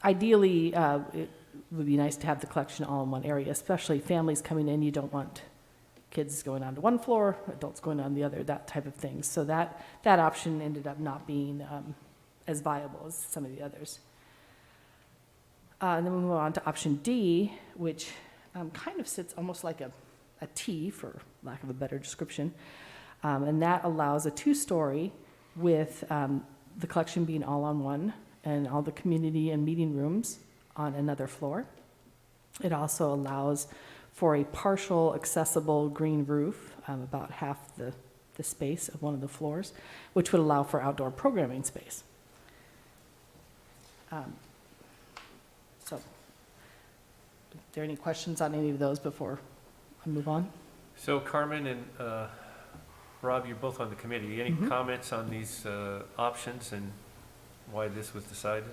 Ideally, it would be nice to have the collection all in one area, especially families coming in. You don't want kids going onto one floor, adults going on the other, that type of thing. So that option ended up not being as viable as some of the others. And then we move on to option D, which kind of sits almost like a T, for lack of a better description. And that allows a two-story with the collection being all on one and all the community and meeting rooms on another floor. It also allows for a partial accessible green roof, about half the the space of one of the floors, which would allow for outdoor programming space. So, are there any questions on any of those before I move on? So Carmen and Rob, you're both on the committee. Any comments on these options and why this was decided?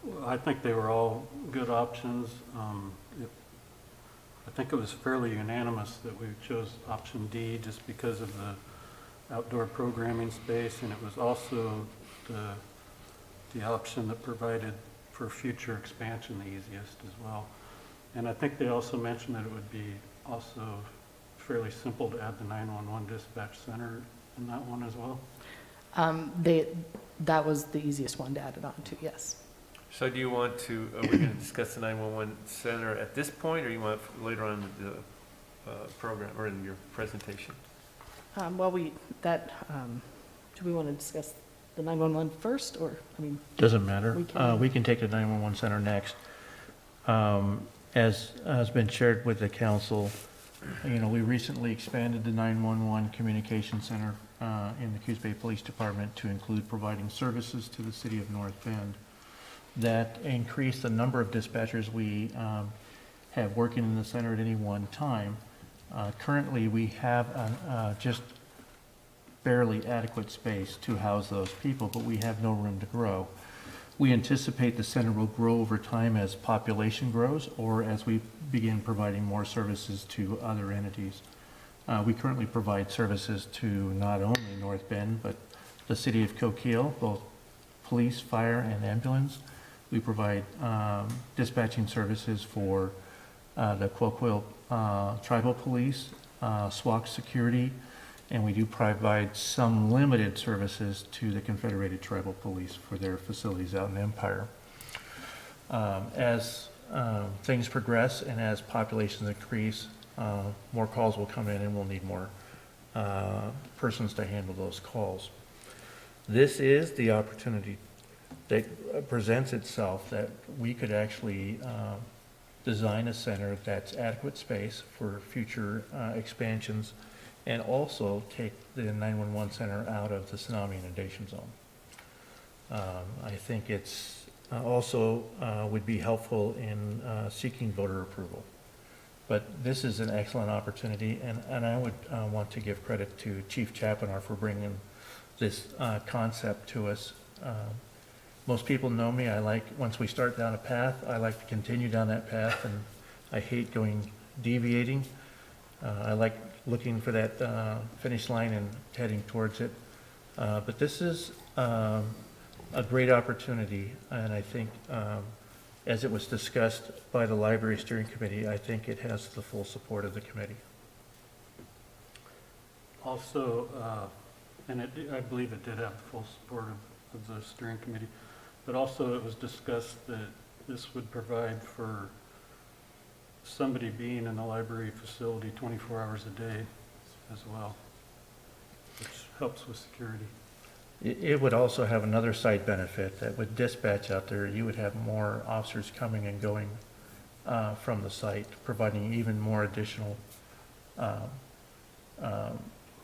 Well, I think they were all good options. I think it was fairly unanimous that we chose option D just because of the outdoor programming space, and it was also the option that provided for future expansion the easiest as well. And I think they also mentioned that it would be also fairly simple to add the 911 dispatch center in that one as well. That was the easiest one to add it on to, yes. So do you want to, are we going to discuss the 911 center at this point, or you want later on in the program or in your presentation? Well, do we want to discuss the 911 first, or, I mean, Doesn't matter. We We can take the 911 center next. As has been shared with the council, we recently expanded the 911 communication center in the Coos Bay Police Department to include providing services to the city of North Bend. That increased the number of dispatchers we have working in the center at any one time. Currently, we have just barely adequate space to house those people, but we have no room to grow. We anticipate the center will grow over time as population grows or as we begin providing more services to other entities. We currently provide services to not only North Bend, but the city of Coquille, both police, fire, and ambulance. We provide dispatching services for the Coquille Tribal Police, SWAC Security, and we do provide some limited services to the Confederated Tribal Police for their facilities out in Empire. As things progress and as populations increase, more calls will come in and we'll need more persons to handle those calls. This is the opportunity that presents itself that we could actually design a center that's adequate space for future expansions and also take the 911 center out of the tsunami inundation zone. I think it's also would be helpful in seeking voter approval. But this is an excellent opportunity, and I would want to give credit to Chief Chapinar for bringing this concept to us. Most people know me. Once we start down a path, I like to continue down that path, and I hate deviating. I like looking for that finish line and heading towards it. But this is a great opportunity, and I think as it was discussed by the Library Steering Committee, I think it has the full support of the committee. Also, and I believe it did have the full support of the steering committee, but also it was discussed that this would provide for somebody being in the library facility 24 hours a day as well, which helps with security. It would also have another side benefit that with dispatch out there, you would have more officers coming and going from the site, providing even more additional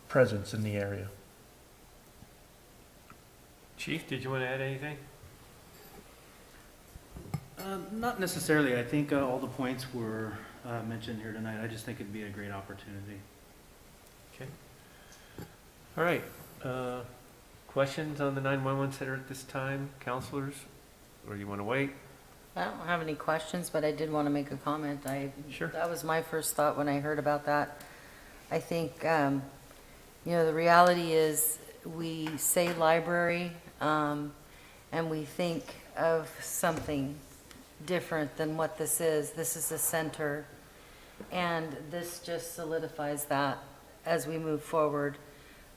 presence in the area. Chief, did you want to add anything? Not necessarily. I think all the points were mentioned here tonight. I just think it'd be a great opportunity. Okay. All right. Questions on the 911 center at this time, counselors? Or you want to wait? I don't have any questions, but I did want to make a comment. Sure. That was my first thought when I heard about that. I think, the reality is we say library, and we think of something different than what this is. This is a center, and this just solidifies that as we move forward.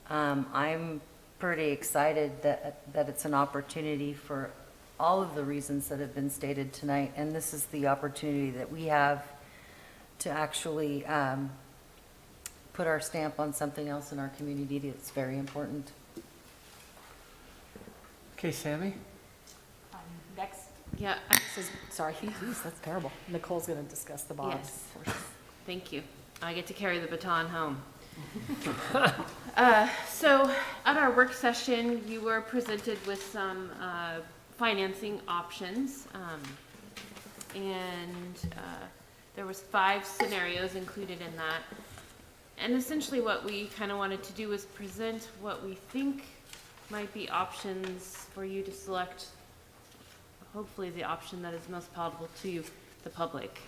I'm pretty excited that it's an opportunity for all of the reasons that have been stated tonight, and this is the opportunity that we have to actually put our stamp on something else in our community that's very important. Okay, Sammy? Next. Yeah, sorry. Jeez, that's terrible. Nicole's going to discuss the bonds Yes. portion. Thank you. I get to carry the baton home. So at our work session, you were presented with some financing options. There was 5 scenarios included in that. And essentially what we kind of wanted to do was present what we think might be options for you to select, hopefully the option that is most palatable to the public.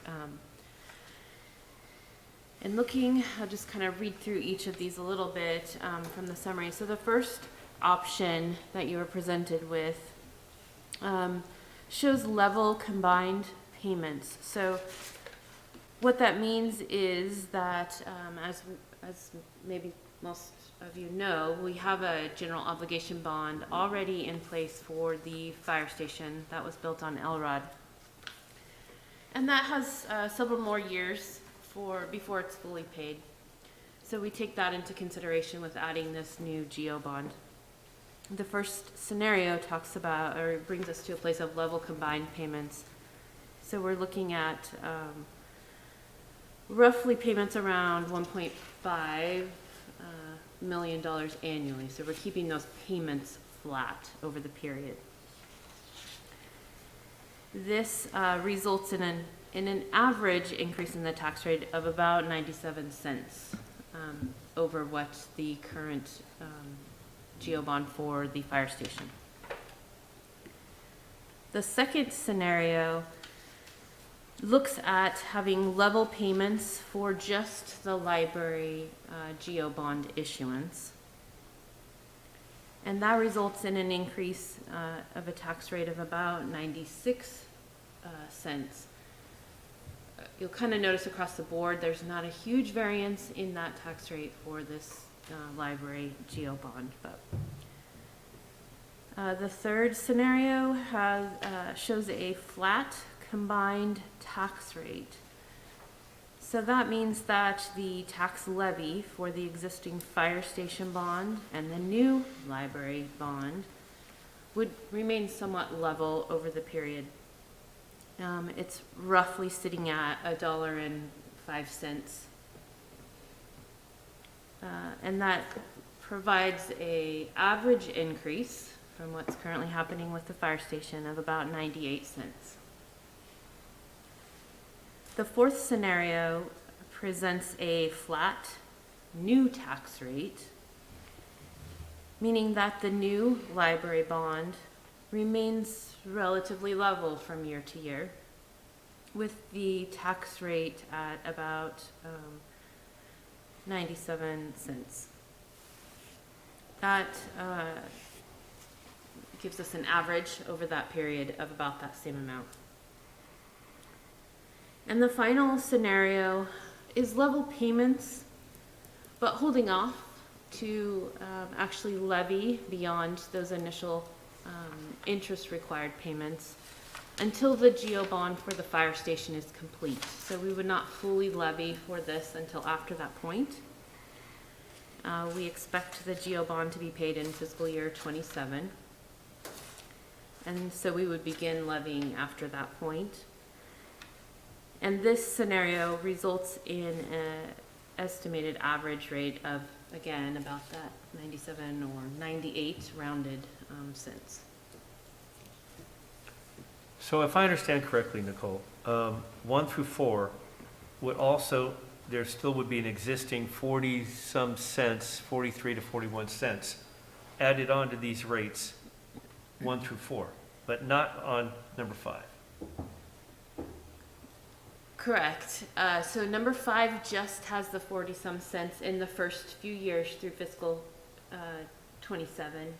And looking, I'll just kind of read through each of these a little bit from the summary. So the first option that you were presented with shows level combined payments. So what that means is that, as maybe most of you know, we have a general obligation bond already in place for the fire station that was built on Elrod. And that has several more years before it's fully paid. So we take that into consideration with adding this new GO bond. The first scenario talks about, or brings us to a place of level combined payments. So we're looking at roughly payments around $1.5 million annually. So we're keeping those payments flat over the period. This results in an average increase in the tax rate of about 97 cents over what the current GO bond for the fire station. The second scenario looks at having level payments for just the library GO bond issuance. And that results in an increase of a tax rate of about 96 cents. You'll kind of notice across the board there's not a huge variance in that tax rate for this library GO bond. But the third scenario shows a flat combined tax rate. So that means that the tax levy for the existing fire station bond and the new library bond would remain somewhat level over the period. It's roughly sitting at $1.05. And that provides an average increase from what's currently happening with the fire station of about 98 cents. The fourth scenario presents a flat new tax rate, meaning that the new library bond remains relatively level from year to year, with the tax rate at about 97 cents. That gives us an average over that period of about that same amount. And the final scenario is level payments, but holding off to actually levy beyond those initial interest required payments until the GO bond for the fire station is complete. So we would not fully levy for this until after that point. We expect the GO bond to be paid in fiscal year 27. And so we would begin levying after that point. And this scenario results in an estimated average rate of, again, about that 97 or 98 rounded cents. So if I understand correctly, Nicole, 1 through 4 would also, there still would be an existing 40-some cents, 43 to 41 cents added on to these rates, 1 through 4, but not on number 5. Correct. So number 5 just has the 40-some cents in the first few years through fiscal 27,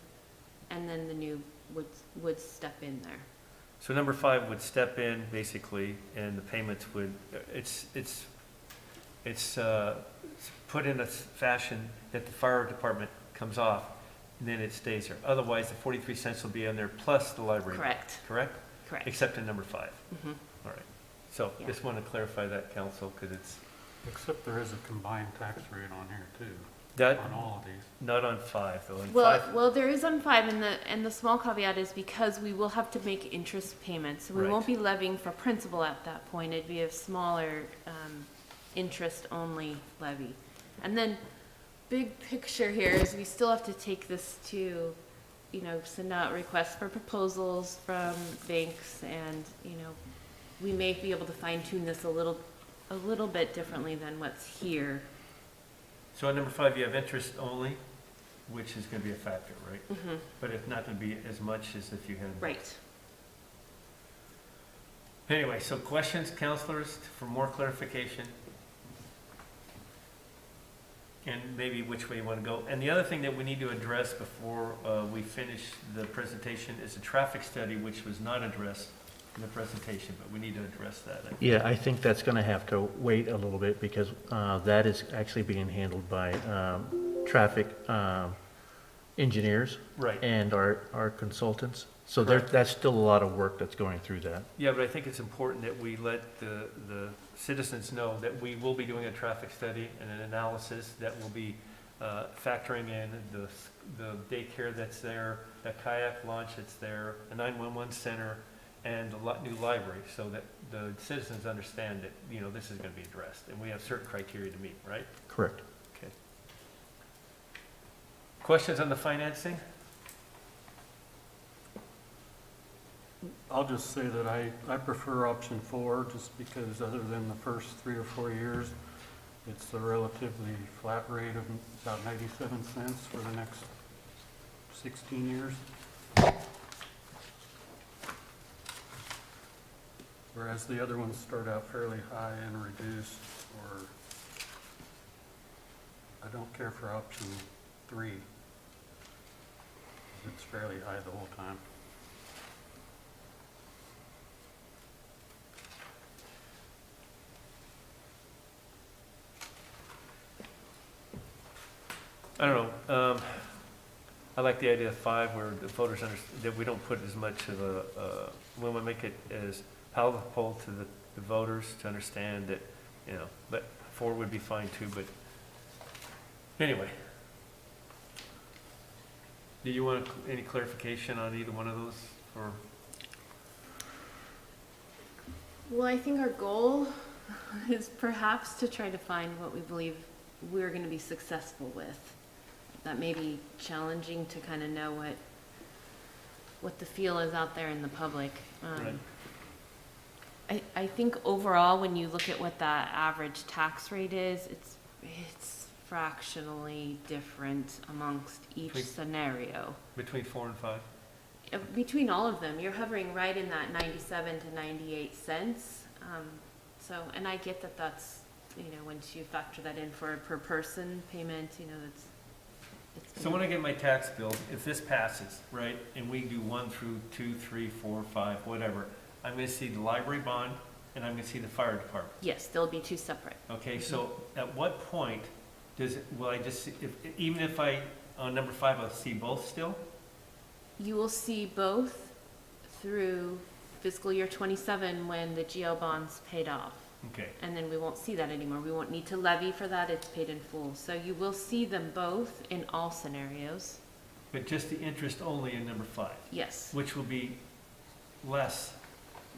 and then the new would step in there. So number 5 would step in basically, and the payments would, it's put in a fashion that the fire department comes off, and then it stays there. Otherwise, the 43 cents will be on there plus the library. Correct. Correct? Correct. Except in number 5. Mm-hmm. All right. So Yeah. just want to clarify that, council, because it's Except there is a combined tax rate on here too, that, on all of these. not on 5 though. On Well, 5, well, there is on 5, and the small caveat is because we will have to make interest payments. So we Right. won't be levying for principal at that point. It'd be a smaller interest-only levy. And then big picture here is we still have to take this to, you know, send out requests for proposals from banks and, you know, we may be able to fine tune this a little bit differently than what's here. So on number 5, you have interest only, which is going to be a factor, right? Mm-hmm. But it's not going to be as much as if you had. Right. Anyway, so questions, counselors, for more clarification? And maybe which way you want to go. And the other thing that we need to address before we finish the presentation is a traffic study, which was not addressed in the presentation, but we need to address that. I think. Yeah, I think that's going to have to wait a little bit because that is actually being handled by traffic engineers Right. and our consultants. So Correct. that's still a lot of work that's going through that. Yeah, but I think it's important that we let the citizens know that we will be doing a traffic study and an analysis that will be factoring in the daycare that's there, the kayak launch that's there, a 911 center, and the new library, so that the citizens understand that, you know, this is going to be addressed, and we have certain criteria to meet, right? Correct. Okay. Questions on the financing? I'll just say that I prefer option 4, just because other than the first 3 or 4 years, it's a relatively flat rate of about 97 cents for the next 16 years. Whereas the other ones start out fairly high and reduce, or I don't care for option 3. It's fairly high the whole time. I don't know. I like the idea of 5 where the voters understand that we don't put as much of we want to make it as palatable to the voters to understand that, you know, but 4 would be fine too, but anyway. Do you want any clarification on either one of those? Or Well, I think our goal is perhaps to try to find what we believe we're going to be successful with. That may be challenging to kind of know what the feel is out there in the public. Right. I think overall, when you look at what that average tax rate is, it's fractionally different amongst each Between- scenario. between 4 and 5? Between all of them, you're hovering right in that 97 to 98 cents. So, and I get that that's, you know, once you factor that in for a per person payment, you know, it's So when I get my tax bill, if this passes, right, and we do 1 through 2, 3, 4, 5, whatever, I'm going to see the library bond and I'm going to see the fire department. yes, they'll be two separate. Okay, so at what point will I just see, even if on number 5, I'll see both still? You will see both through fiscal year 27 when the GO bond's paid off. Okay, And then we won't see that anymore. We won't need to levy for that. It's paid in full. So you will see them both in all scenarios. but just the interest only in number 5, Yes, which will be less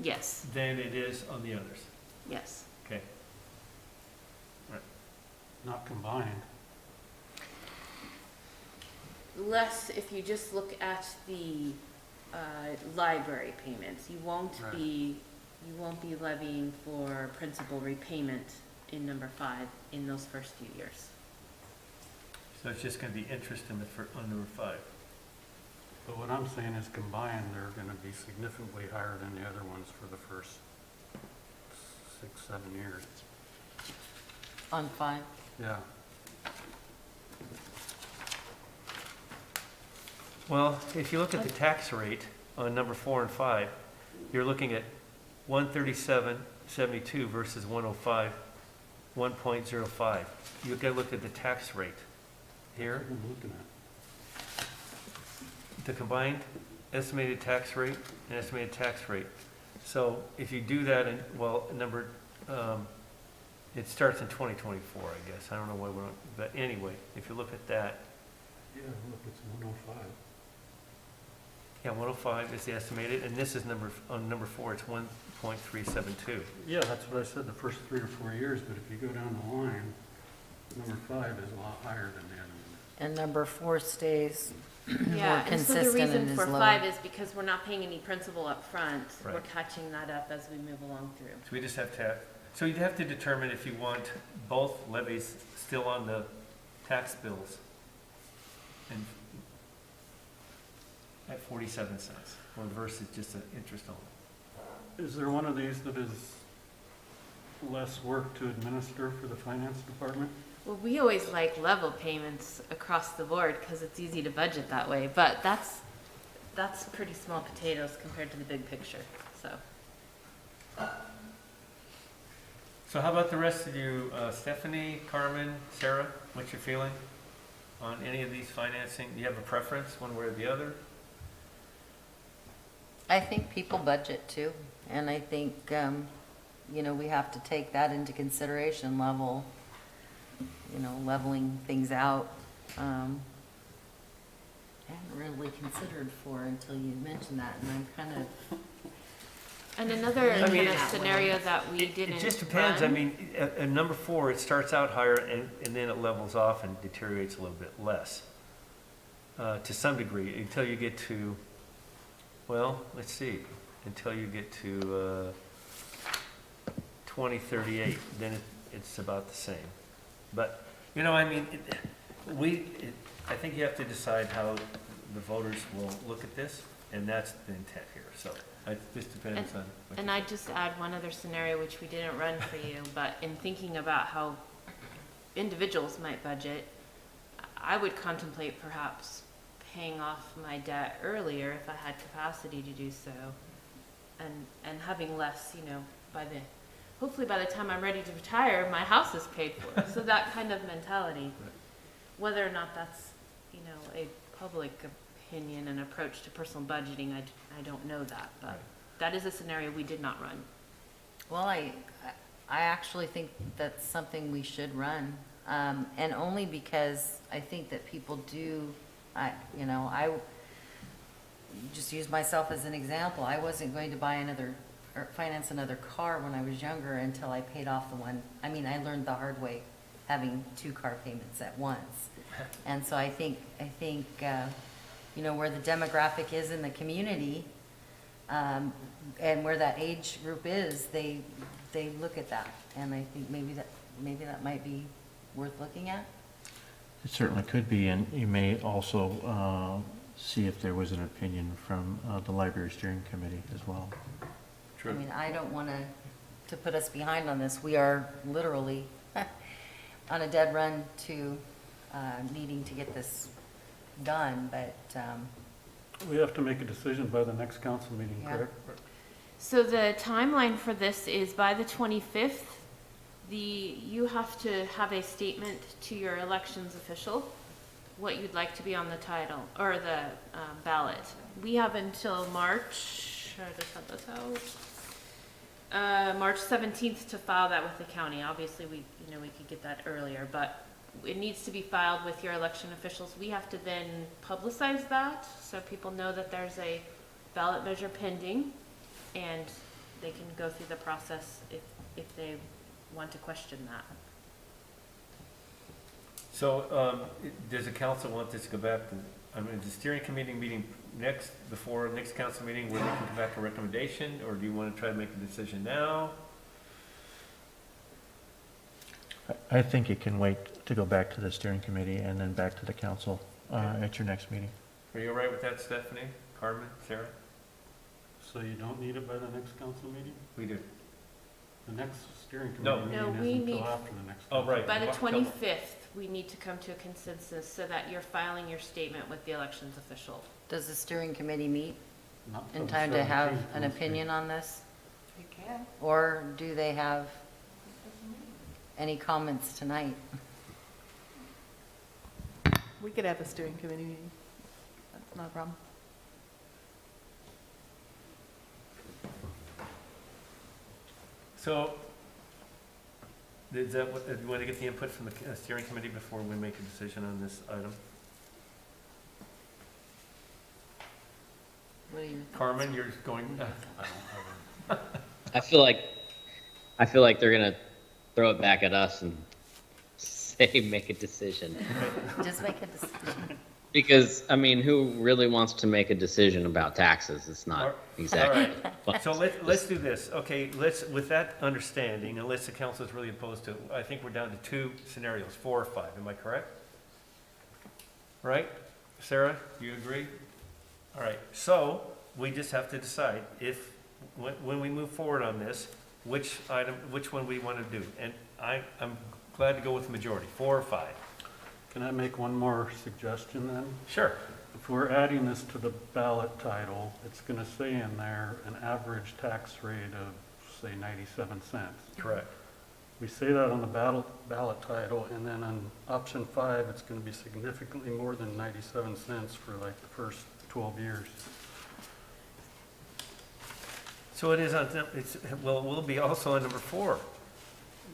yes, than it is on the others. yes. Okay, Not combined. Less if you just look at the library payments. You won't Right. be levying for principal repayment in number 5 in those first few years. so it's just going to be interest on number 5. But what I'm saying is combined, they're gonna be significantly higher than the other ones for the first 6, 7 years. On 5. Yeah. Well, if you look at the tax rate on number 4 and 5, you're looking at 137.72 versus 105, 1.05. You've got to look at the tax rate here, I'm looking at. the combined estimated tax rate and estimated tax rate. So if you do that, it starts in 2024, I guess. I don't know why we're on, but anyway, if you look at that, Yeah, look, it's 105. yeah, 105 is the estimated, and this is on number 4, it's 1.372. Yeah, that's what I said, the first 3 or 4 years, but if you go down the line, Number 5 is a lot higher than the other one. And number 4 stays more Yeah, and so the consistent and reason is for lower. 5 is because we're not paying any principal up front. We're Right. catching that up as we move along through. So we just have to, so you'd have to determine if you want both levies still on the tax bills and at 47 cents, or versus just an interest only. Is there one of these that is less work to administer for the finance department? Well, we always like level payments across the board because it's easy to budget that way, but that's pretty small potatoes compared to the big picture, so. So how about the rest of you, Stephanie, Carmen, Sarah, what's your feeling on any of these financing? Do you have a preference, one way or the other? I think people budget too, and I think, we have to take that into consideration, leveling things out. I hadn't really considered for until you mentioned that, and I'm kind of, And another I mean, kind of scenario that we It didn't just depends. I run- mean, at number 4, it starts out higher and then it levels off and deteriorates a little bit less, to some degree, until you get to, well, let's see, until you get to 2038, then it's about the same. But, I mean, I think you have to decide how the voters will look at this, and that's the intent here, so it just depends on. what And you I'd just add one other scenario, which we didn't run for you, but in thinking about how individuals might budget, I would contemplate perhaps paying off my debt earlier if I had capacity to do so, and having less, hopefully by the time I'm ready to retire, my house is paid for. So that kind of mentality, whether or not that's, a public opinion and approach to personal budgeting, I don't know that, but Right. that is a scenario we did not run. well, I actually think that's something we should run. And only because I think that people do, I just use myself as an example. I wasn't going to buy or finance another car when I was younger until I paid off the one. I mean, I learned the hard way, having 2 car payments at once. And so I think, where the demographic is in the community, and where that age group is, they look at that. And I think maybe that might be worth looking at. It certainly could be, and you may also see if there was an opinion from the library steering committee as well. I mean, I don't want to put us behind on this. We are literally on a dead run to needing to get this done, but, We have to make a decision by the next council meeting, Yeah. correct? So the timeline for this is by the 25th, you have to have a statement to your elections official, what you'd like to be on the title, or the ballot. We have until March, I just had this out, March 17th to file that with the county. Obviously, we could get that earlier, but it needs to be filed with your election officials. We have to then publicize that, so people know that there's a ballot measure pending, and they can go through the process if they want to question that. So, does the council want this to go back to, the steering committee meeting before next council meeting, where they can come back to a recommendation, or do you want to try to make a decision now? I think it can wait to go back to the steering committee and then back to the council at your next meeting. Are you all right with that, Stephanie, Carmen, Sarah? So you don't need it by the next council meeting? We do. The next steering No. committee No, meeting we isn't need- until after the next. Oh, council right. By the What- 25th, we need to come to a consensus so that you're filing your statement with the elections official. does the steering committee meet Not till in the time to have 17th, an must be. opinion on this? Or do they have any comments tonight? We could have a steering committee meeting. That's not a problem. So, is that what, you want to get the input from the steering committee before we make a decision on this item? What do you? Carmen, you're going, I feel like they're gonna throw it back at us and say make a decision. Just make a decision. Because, I mean, who really wants to make a decision about taxes? It's not All exactly. right, so let's do this. Okay, with that understanding, unless the council is really opposed to it, I think we're down to 2 scenarios, 4 or 5, am I correct? Right? Sarah, do you agree? All right, so we just have to decide if, when we move forward on this, which one we want to do. And I'm glad to go with the majority, 4 or 5. Can I make one more suggestion then? Sure. If we're adding this to the ballot title, it's gonna say in there an average tax rate of, say, 97 cents. Correct. We say that on the ballot title, and then on option 5, it's gonna be significantly more than 97 cents for like the first 12 years. So it is on, well, it will be also on number 4.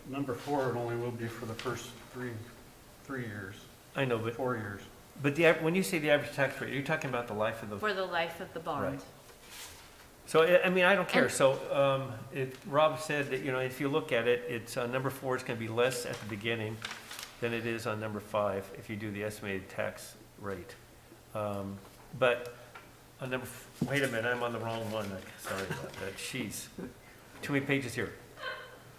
Number 4, it only will be for the first three years, I know, but 4 years. when you say the average tax rate, you're talking about the life of the. For the life of the bond. Right. So, I mean, I don't care. So, Rob said that, if you look at it, it's, number 4 is gonna be less at the beginning than it is on number 5, if you do the estimated tax rate. But on wait a minute, I'm on the wrong one. Sorry about that. Jeez. Too many pages here.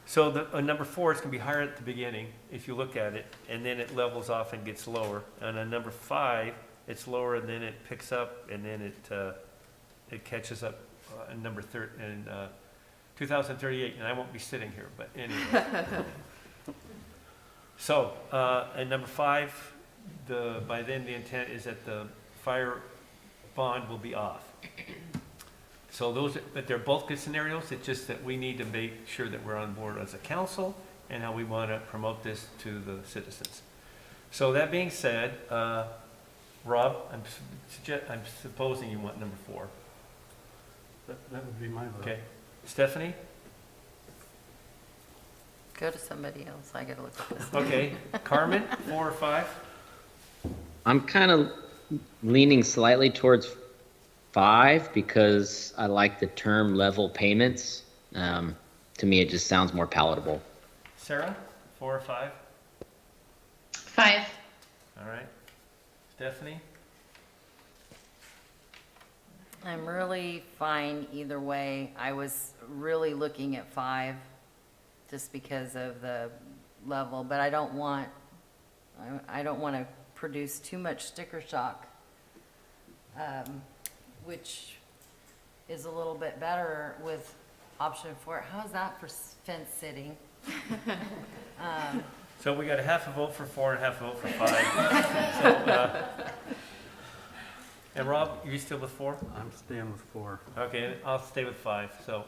So on number 4, it's gonna be higher at the beginning, if you look at it, and then it levels off and gets lower. And on number 5, it's lower, and then it picks up, and then it catches up in 2038, and I won't be sitting here, but anyway. So, at number 5, by then the intent is that the fire bond will be off. So but they're both good scenarios. It's just that we need to make sure that we're on board as a council and how we want to promote this to the citizens. So that being said, Rob, I'm supposing you want number 4. That would be my vote. Okay. Stephanie? Go to somebody else. I gotta look at this. Okay. Carmen, 4 or 5? I'm kind of leaning slightly towards 5 because I like the term level payments. To me, it just sounds more palatable. Sarah, 4 or 5? 5. All right. Stephanie? I'm really fine either way. I was really looking at 5 just because of the level, but I don't want to produce too much sticker shock, which is a little bit better with option 4. How's that for fence sitting? So we got a half a vote for 4 and a half a vote for 5. And Rob, you still with 4? I'm staying with 4. Okay, I'll stay with 5. So,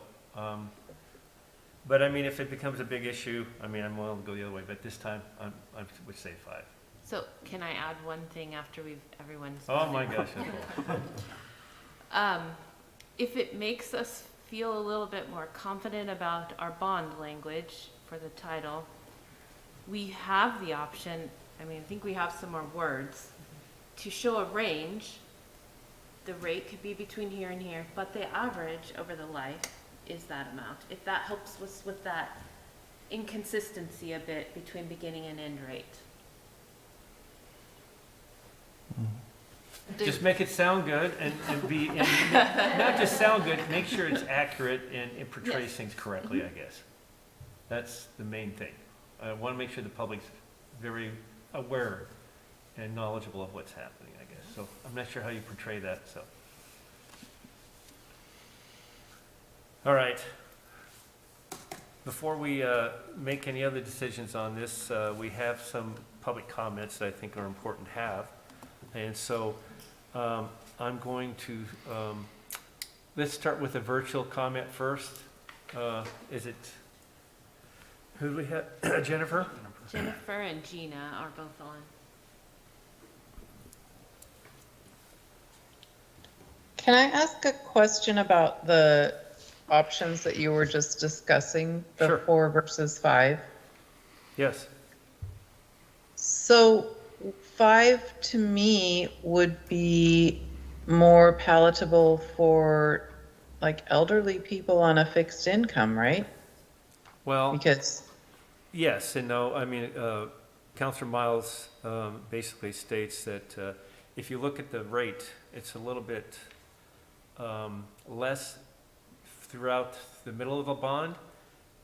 but I mean, if it becomes a big issue, I mean, I'm willing to go the other way. But this time, I would say 5. So can I add one thing after everyone's. Oh my gosh. Okay. If it makes us feel a little bit more confident about our bond language for the title, we have the option, I mean, I think we have some more words, to show a range. The rate could be between here and here, but the average over the life is that amount. If that helps us with that inconsistency a bit between beginning and end rate. Just make it sound good and not just sound good, make sure it's accurate and it portrays Yes. things correctly, I guess. That's the main thing. I want to make sure the public's very aware and knowledgeable of what's happening, I guess. So I'm not sure how you portray that, so. All right. Before we make any other decisions on this, we have some public comments that I think are important to have. And so I'm going to, let's start with a virtual comment first. Is it, who do we have? Jennifer? Jennifer and Gina are both on. Can I ask a question about the options that you were just discussing, the Sure. 4 versus 5? Yes. So 5 to me would be more palatable for like elderly people on a fixed income, right? Well, Because, yes and no. I mean, Counselor Miles basically states that if you look at the rate, it's a little bit less throughout the middle of the bond.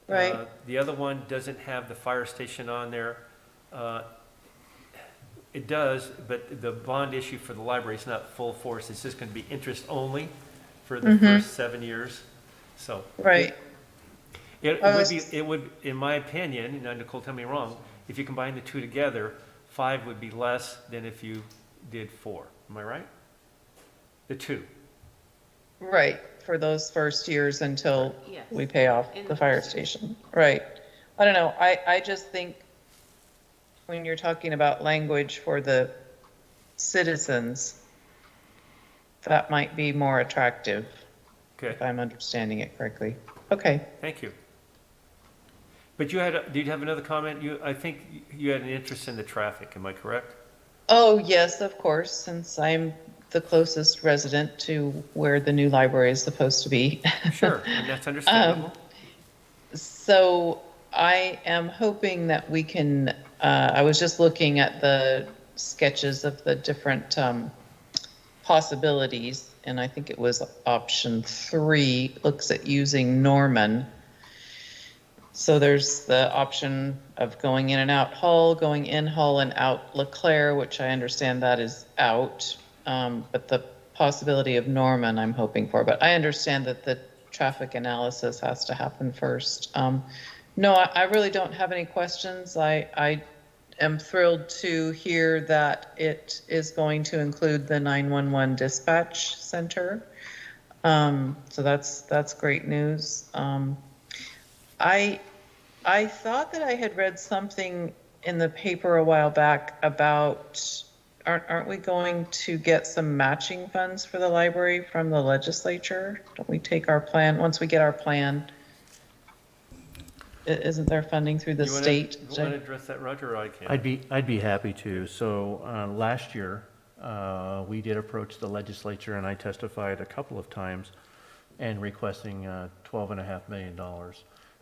Right. The other one doesn't have the fire station on there. It does, but the bond issue for the library is not full force. It's just going to be interest only for the first 7 years. So Right. it I would was- be, it would, in my opinion, and Nicole, tell me wrong, if you combine the two together, 5 would be less than if you did 4. Am I right? The 2. Right, for those first years until Yes. we pay off In the fire first station. Right. I don't know, I just think when you're talking about language for the citizens, that might be more attractive, Okay, if I'm understanding it correctly. Okay. thank you. But did you have another comment? I think you had an interest in the traffic, am I correct? Oh, yes, of course, since I'm the closest resident to where the new library is supposed to be. Sure, and that's understandable. So I am hoping that we can, I was just looking at the sketches of the different possibilities, and I think it was option 3, looks at using Norman. So there's the option of going in and out Hull, going in Hull and out LeClaire, which I understand that is out. But the possibility of Norman I'm hoping for, but I understand that the traffic analysis has to happen first. No, I really don't have any questions. I am thrilled to hear that it is going to include the 911 dispatch center. So that's great news. I thought that I had read something in the paper a while back about, aren't we going to get some matching funds for the library from the legislature? Don't we take our plan, once we get our plan? Isn't there funding through the state? You want to address that, Roger, or I can? I'd be happy to. So last year, we did approach the legislature, and I testified a couple of times and requesting $12.5 million.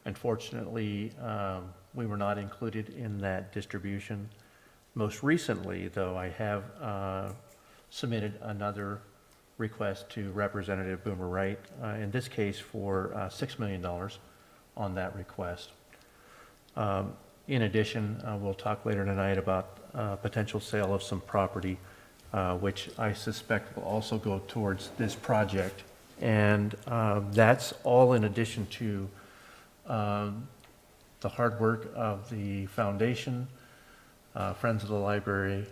Unfortunately, we were not included in that distribution. Most recently, though, I have submitted another request to Representative Boomer Wright, in this case for $6 million on that request. In addition, we'll talk later tonight about potential sale of some property, which I suspect will also go towards this project. And that's all in addition to the hard work of the foundation, Friends of the Library,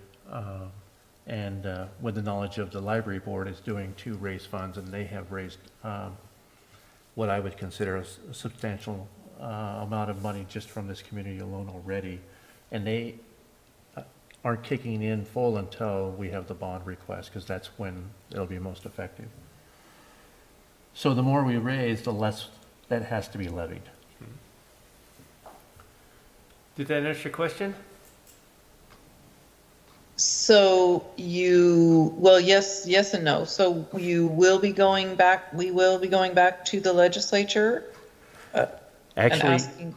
and with the knowledge of the library board is doing to raise funds, and they have raised what I would consider a substantial amount of money just from this community alone already. And they aren't kicking in full until we have the bond request, because that's when it'll be most effective. So the more we raise, the less that has to be levied. Did that answer your question? So yes and no. So you will be going back, we will be going back to the legislature? And Actually, asking,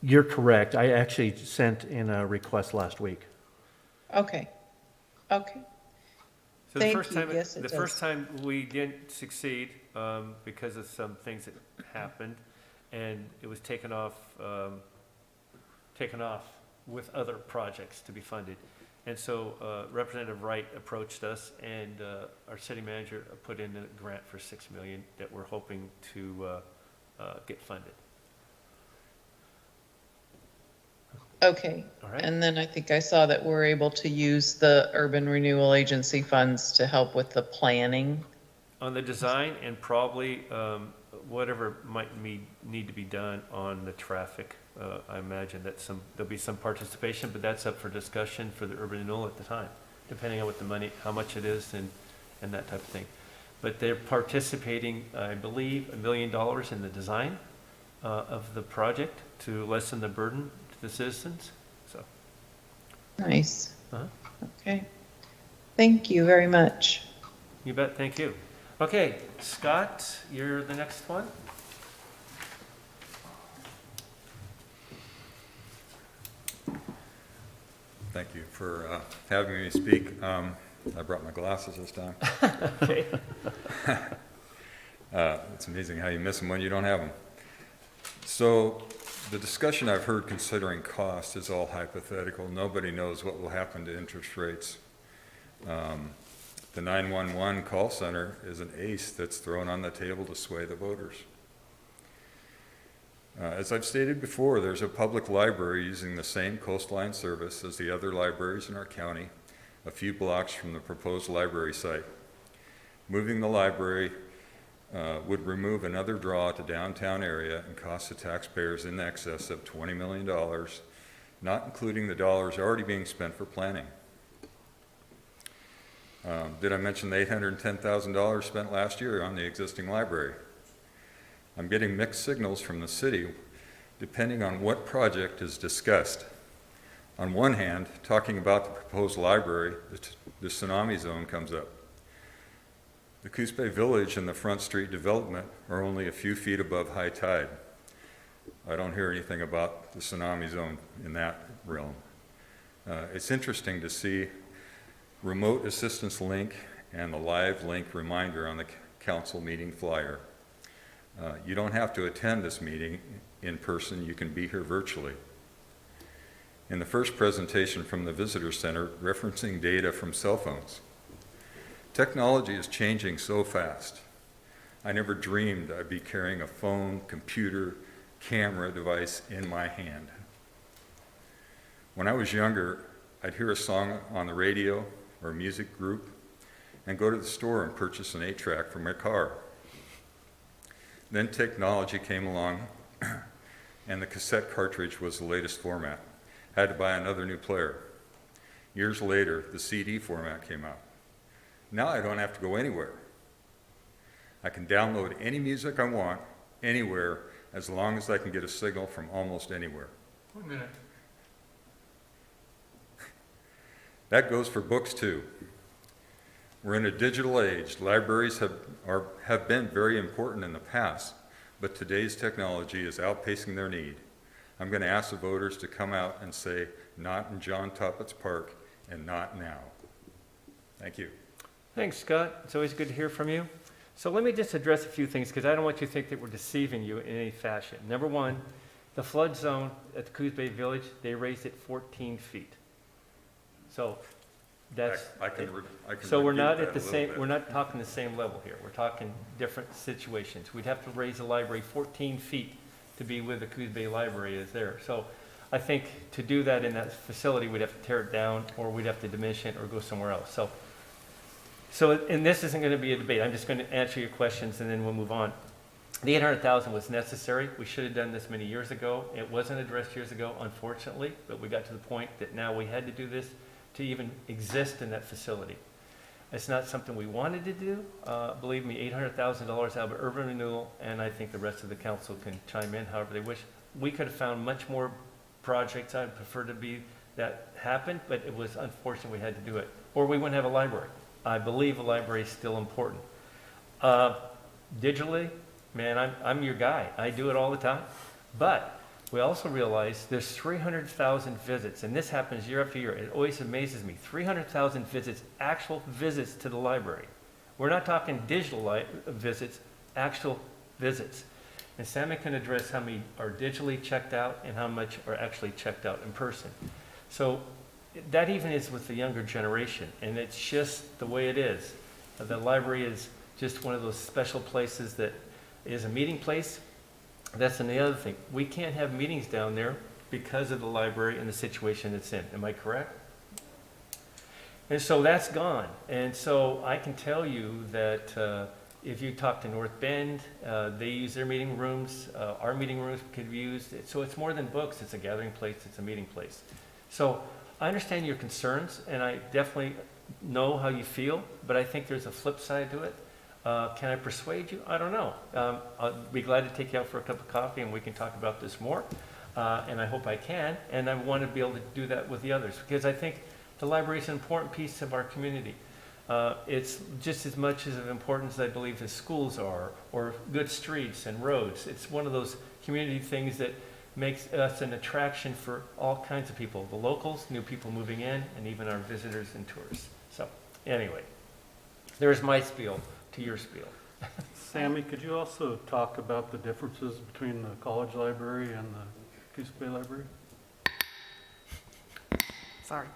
you're correct. I actually sent in a request last week. okay. So Thank the first you. time, Yes, it the does. first time we didn't succeed because of some things that happened, and it was taken off with other projects to be funded. And so Representative Wright approached us, and our city manager put in a grant for $6 million that we're hoping to get funded. Okay. All right. And then I think I saw that we're able to use the Urban Renewal Agency funds to help with the planning. On the design and probably whatever might need to be done on the traffic. I imagine that there'll be some participation, but that's up for discussion for the urban renewal at the time, depending on what the money, how much it is and that type of thing. But they're participating, I believe, $1 million in the design of the project to lessen the burden to the citizens, so. Nice. Uh-huh. Okay. Thank you very much. You bet, thank you. Okay, Scott, you're the next one. Thank you for having me speak. I brought my glasses this time. Okay. It's amazing how you miss them when you don't have them. So the discussion I've heard considering cost is all hypothetical. Nobody knows what will happen to interest rates. The 911 call center is an ace that's thrown on the table to sway the voters. As I've stated before, there's a public library using the same coastline service as the other libraries in our county, a few blocks from the proposed library site. Moving the library would remove another draw to downtown area and cost the taxpayers in excess of $20 million, not including the dollars already being spent for planning. Did I mention the $810,000 spent last year on the existing library? I'm getting mixed signals from the city depending on what project is discussed. On one hand, talking about the proposed library, the tsunami zone comes up. The Coos Bay Village and the Front Street development are only a few feet above high tide. I don't hear anything about the tsunami zone in that realm. It's interesting to see remote assistance link and the live link reminder on the council meeting flyer. You don't have to attend this meeting in person, you can be here virtually. In the first presentation from the Visitor Center, referencing data from cell phones. Technology is changing so fast. I never dreamed I'd be carrying a phone, computer, camera device in my hand. When I was younger, I'd hear a song on the radio or a music group and go to the store and purchase an 8-track for my car. Then technology came along and the cassette cartridge was the latest format. Had to buy another new player. Years later, the CD format came out. Now I don't have to go anywhere. I can download any music I want, anywhere, as long as I can get a signal from almost anywhere. 1 minute. That goes for books too. We're in a digital age. Libraries have been very important in the past, but today's technology is outpacing their need. I'm going to ask the voters to come out and say, not in John Toppett's Park and not now. Thank you. Thanks, Scott. It's always good to hear from you. So let me just address a few things because I don't want you to think that we're deceiving you in any fashion. Number one, the flood zone at the Coos Bay Village, they raised it 14 feet. So that's, I can so we're repeat not that at the a little same, bit. we're not talking the same level here. We're talking different situations. We'd have to raise the library 14 feet to be where the Coos Bay Library is there. So I think to do that in that facility, we'd have to tear it down or we'd have to diminish it or go somewhere else. And this isn't going to be a debate. I'm just going to answer your questions and then we'll move on. The 800,000 was necessary. We should have done this many years ago. It wasn't addressed years ago, unfortunately, but we got to the point that now we had to do this to even exist in that facility. It's not something we wanted to do. Believe me, $800,000 out of urban renewal, and I think the rest of the council can chime in however they wish. We could have found much more projects. I'd prefer to be that happened, but it was unfortunate we had to do it. Or we wouldn't have a library. I believe a library is still important. Digitally, man, I'm your guy. I do it all the time. But we also realize there's 300,000 visits, and this happens year after year. It always amazes me. 300,000 visits, actual visits to the library. We're not talking digital visits, actual visits. And Sammy can address how many are digitally checked out and how much are actually checked out in person. So that even is with the younger generation, and it's just the way it is. The library is just one of those special places that is a meeting place. That's the other thing. We can't have meetings down there because of the library and the situation it's in. Am I correct? And so that's gone. And so I can tell you that if you talk to North Bend, they use their meeting rooms. Our meeting rooms could be used. So it's more than books. It's a gathering place. It's a meeting place. So I understand your concerns, and I definitely know how you feel, but I think there's a flip side to it. Can I persuade you? I don't know. I'll be glad to take you out for a cup of coffee and we can talk about this more. And I hope I can. And I want to be able to do that with the others because I think the library is an important piece of our community. It's just as much of importance, I believe, as schools are or good streets and roads. It's one of those community things that makes us an attraction for all kinds of people, the locals, new people moving in, and even our visitors and tourists. So, anyway, there's my spiel to your spiel. Sammy, could you also talk about the differences between the college library and the Coos Bay Library? Sorry.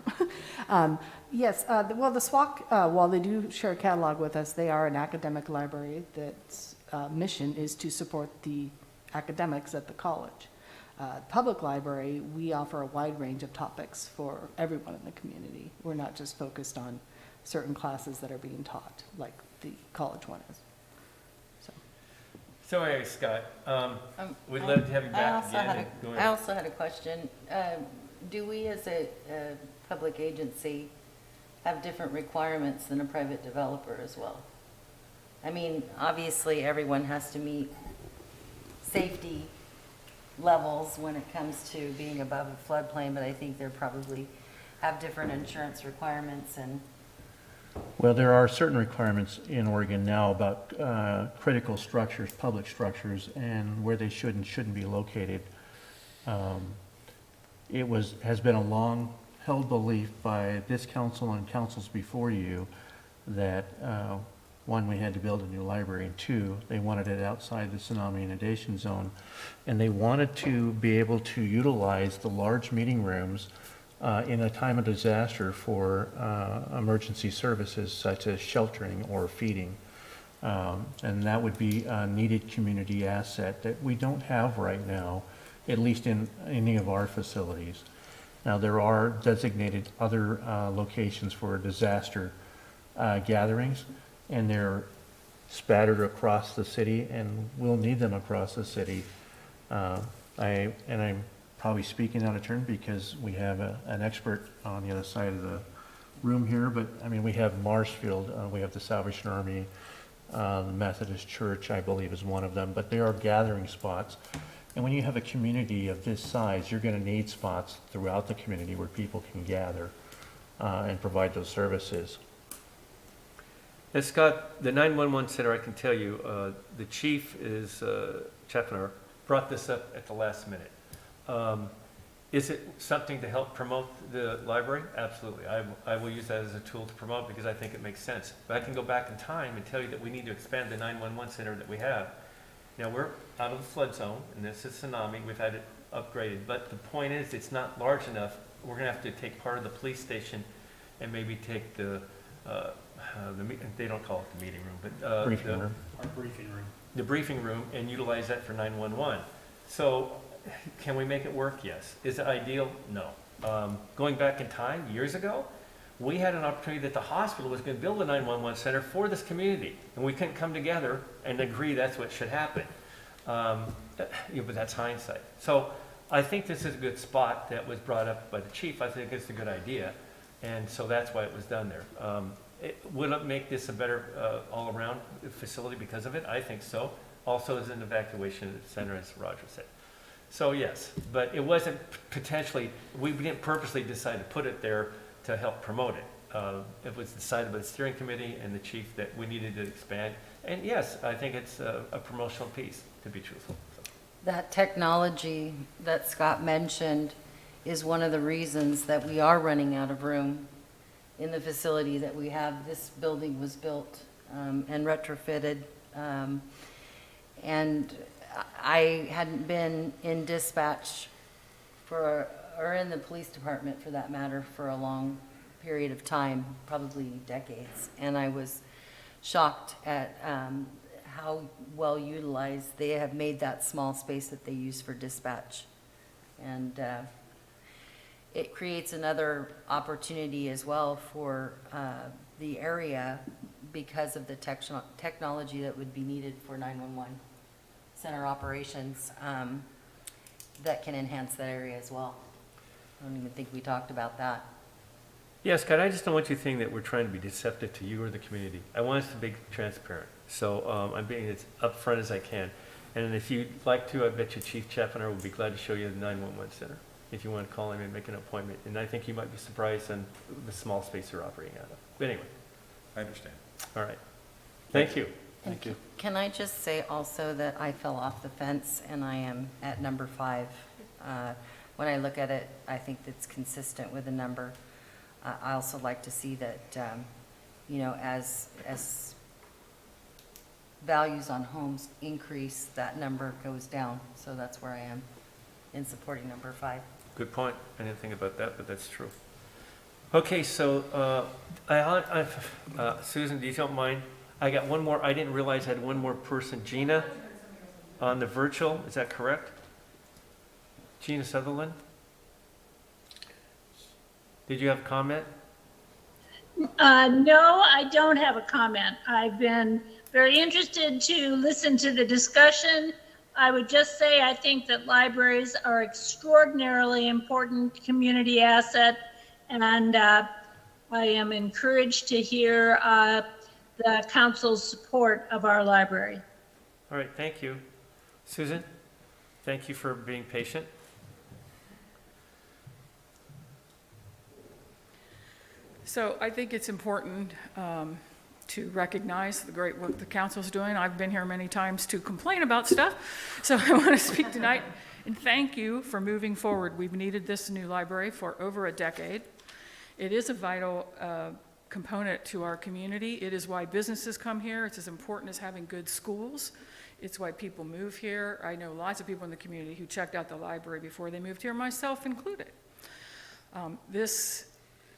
Yes, well, the SWAC, while they do share a catalog with us, they are an academic library that's mission is to support the academics at the college. Public library, we offer a wide range of topics for everyone in the community. We're not just focused on certain classes that are being taught, like the college one is. So anyway, Scott, we'd love to have you back again. Go ahead. I also had a question. Do we as a public agency have different requirements than a private developer as well? I mean, obviously, everyone has to meet safety levels when it comes to being above a floodplain, but I think they probably have different insurance requirements and Well, there are certain requirements in Oregon now about critical structures, public structures, and where they should and shouldn't be located. Has been a long-held belief by this council and councils before you that, one, we had to build a new library, and two, they wanted it outside the tsunami inundation zone, and they wanted to be able to utilize the large meeting rooms in a time of disaster for emergency services such as sheltering or feeding. And that would be a needed community asset that we don't have right now, at least in any of our facilities. Now, there are designated other locations for disaster gatherings, and they're spattered across the city, and we'll need them across the city. I'm probably speaking out of turn because we have an expert on the other side of the room here, but I mean, we have Marshfield, we have the Salvation Army, the Methodist Church, I believe, is one of them, but they are gathering spots. And when you have a community of this size, you're going to need spots throughout the community where people can gather and provide those services. And Scott, the 911 center, I can tell you, the chief is, Chaffner, brought this up at the last minute. Is it something to help promote the library? Absolutely. I will use that as a tool to promote because I think it makes sense. But I can go back in time and tell you that we need to expand the 911 center that we have. Now, we're out of the flood zone, and this is tsunami. We've had it upgraded. But the point is, it's not large enough. We're going to have to take part of the police station and maybe take they don't call it the meeting room, but Briefing room. Our briefing room. the briefing room and utilize that for 911. So can we make it work? Yes. Is it ideal? No. Going back in time, years ago, we had an opportunity that the hospital was going to build a 911 center for this community, and we couldn't come together and agree that's what should happen. But that's hindsight. So I think this is a good spot that was brought up by the chief. I think it's a good idea, and so that's why it was done there. Will it make this a better all-around facility because of it? I think so. Also, as an evacuation center, as Roger said. So yes, but it wasn't potentially, we didn't purposely decide to put it there to help promote it. It was decided by the steering committee and the chief that we needed to expand. And yes, I think it's a promotional piece, to be truthful. So. that technology that Scott mentioned is one of the reasons that we are running out of room in the facility that we have. This building was built and retrofitted. And I hadn't been in dispatch or in the police department for that matter, for a long period of time, probably decades. And I was shocked at how well utilized they have made that small space that they use for dispatch. And it creates another opportunity as well for the area because of the technology that would be needed for 911 center operations that can enhance that area as well. I don't even think we talked about that. Yeah, Scott, I just don't want you to think that we're trying to be deceptive to you or the community. I want us to be transparent. So I'm being as upfront as I can. And if you'd like to, I bet you Chief Chaffner will be glad to show you the 911 center if you want to call him and make an appointment. And I think you might be surprised on the small space they're operating out of. But anyway. I understand. All right. Thank you. Thank you. Can I just say also that I fell off the fence and I am at number 5 When I look at it, I think it's consistent with the number. I also like to see that, you know, as values on homes increase, that number goes down. So that's where I am in supporting number 5. Good point. I didn't think about that, but that's true. Okay, so, Susan, do you don't mind? I got one more, I didn't realize I had one more person. Gina, on the virtual, is that correct? Gina Sutherland? Did you have a comment? No, I don't have a comment. I've been very interested to listen to the discussion. I would just say I think that libraries are extraordinarily important community asset, and I am encouraged to hear the council's support of our library. All right, thank you. Susan, thank you for being patient. So I think it's important to recognize the great work the council's doing. I've been here many times to complain about stuff, so I want to speak tonight and thank you for moving forward. We've needed this new library for over a decade. It is a vital component to our community. It is why businesses come here. It's as important as having good schools. It's why people move here. I know lots of people in the community who checked out the library before they moved here, myself included.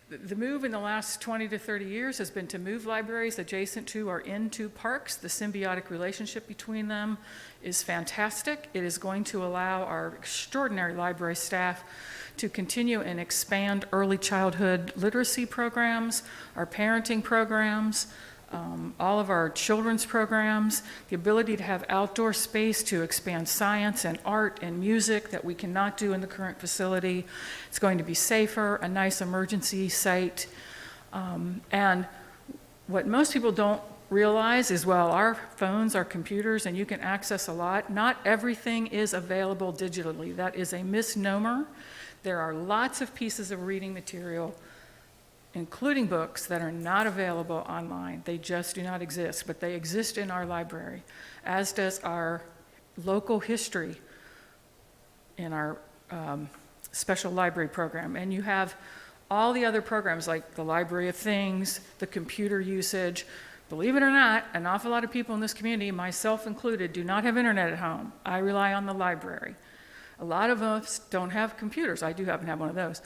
The move in the last 20 to 30 years has been to move libraries adjacent to or into parks. The symbiotic relationship between them is fantastic. It is going to allow our extraordinary library staff to continue and expand early childhood literacy programs, our parenting programs, all of our children's programs, the ability to have outdoor space to expand science and art and music that we cannot do in the current facility. It's going to be safer, a nice emergency site. And what most people don't realize is, well, our phones, our computers, and you can access a lot. Not everything is available digitally. That is a misnomer. There are lots of pieces of reading material, including books, that are not available online. They just do not exist, but they exist in our library, as does our local history in our special library program. And you have all the other programs like the Library of Things, the computer usage. Believe it or not, an awful lot of people in this community, myself included, do not have internet at home. I rely on the library. A lot of us don't have computers. I do happen to have one of those.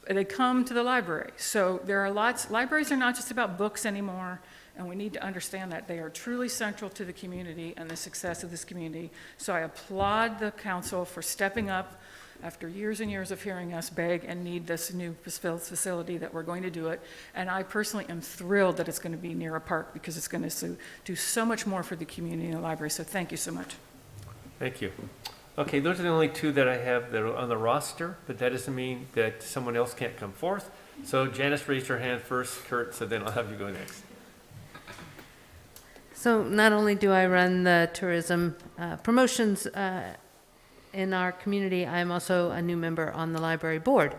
They come to the library. So there are lots, libraries are not just about books anymore, and we need to understand that they are truly central to the community and the success of this community. So I applaud the council for stepping up after years and years of hearing us beg and need this new facility, that we're going to do it. And I personally am thrilled that it's going to be near a park, because it's going to do so much more for the community and the library. So thank you so much. Thank you. Okay, those are the only two that I have that are on the roster, but that doesn't mean that someone else can't come forth. So Janice raised her hand first, Kurt, so then I'll have you go next. So not only do I run the tourism promotions in our community, I'm also a new member on the library board.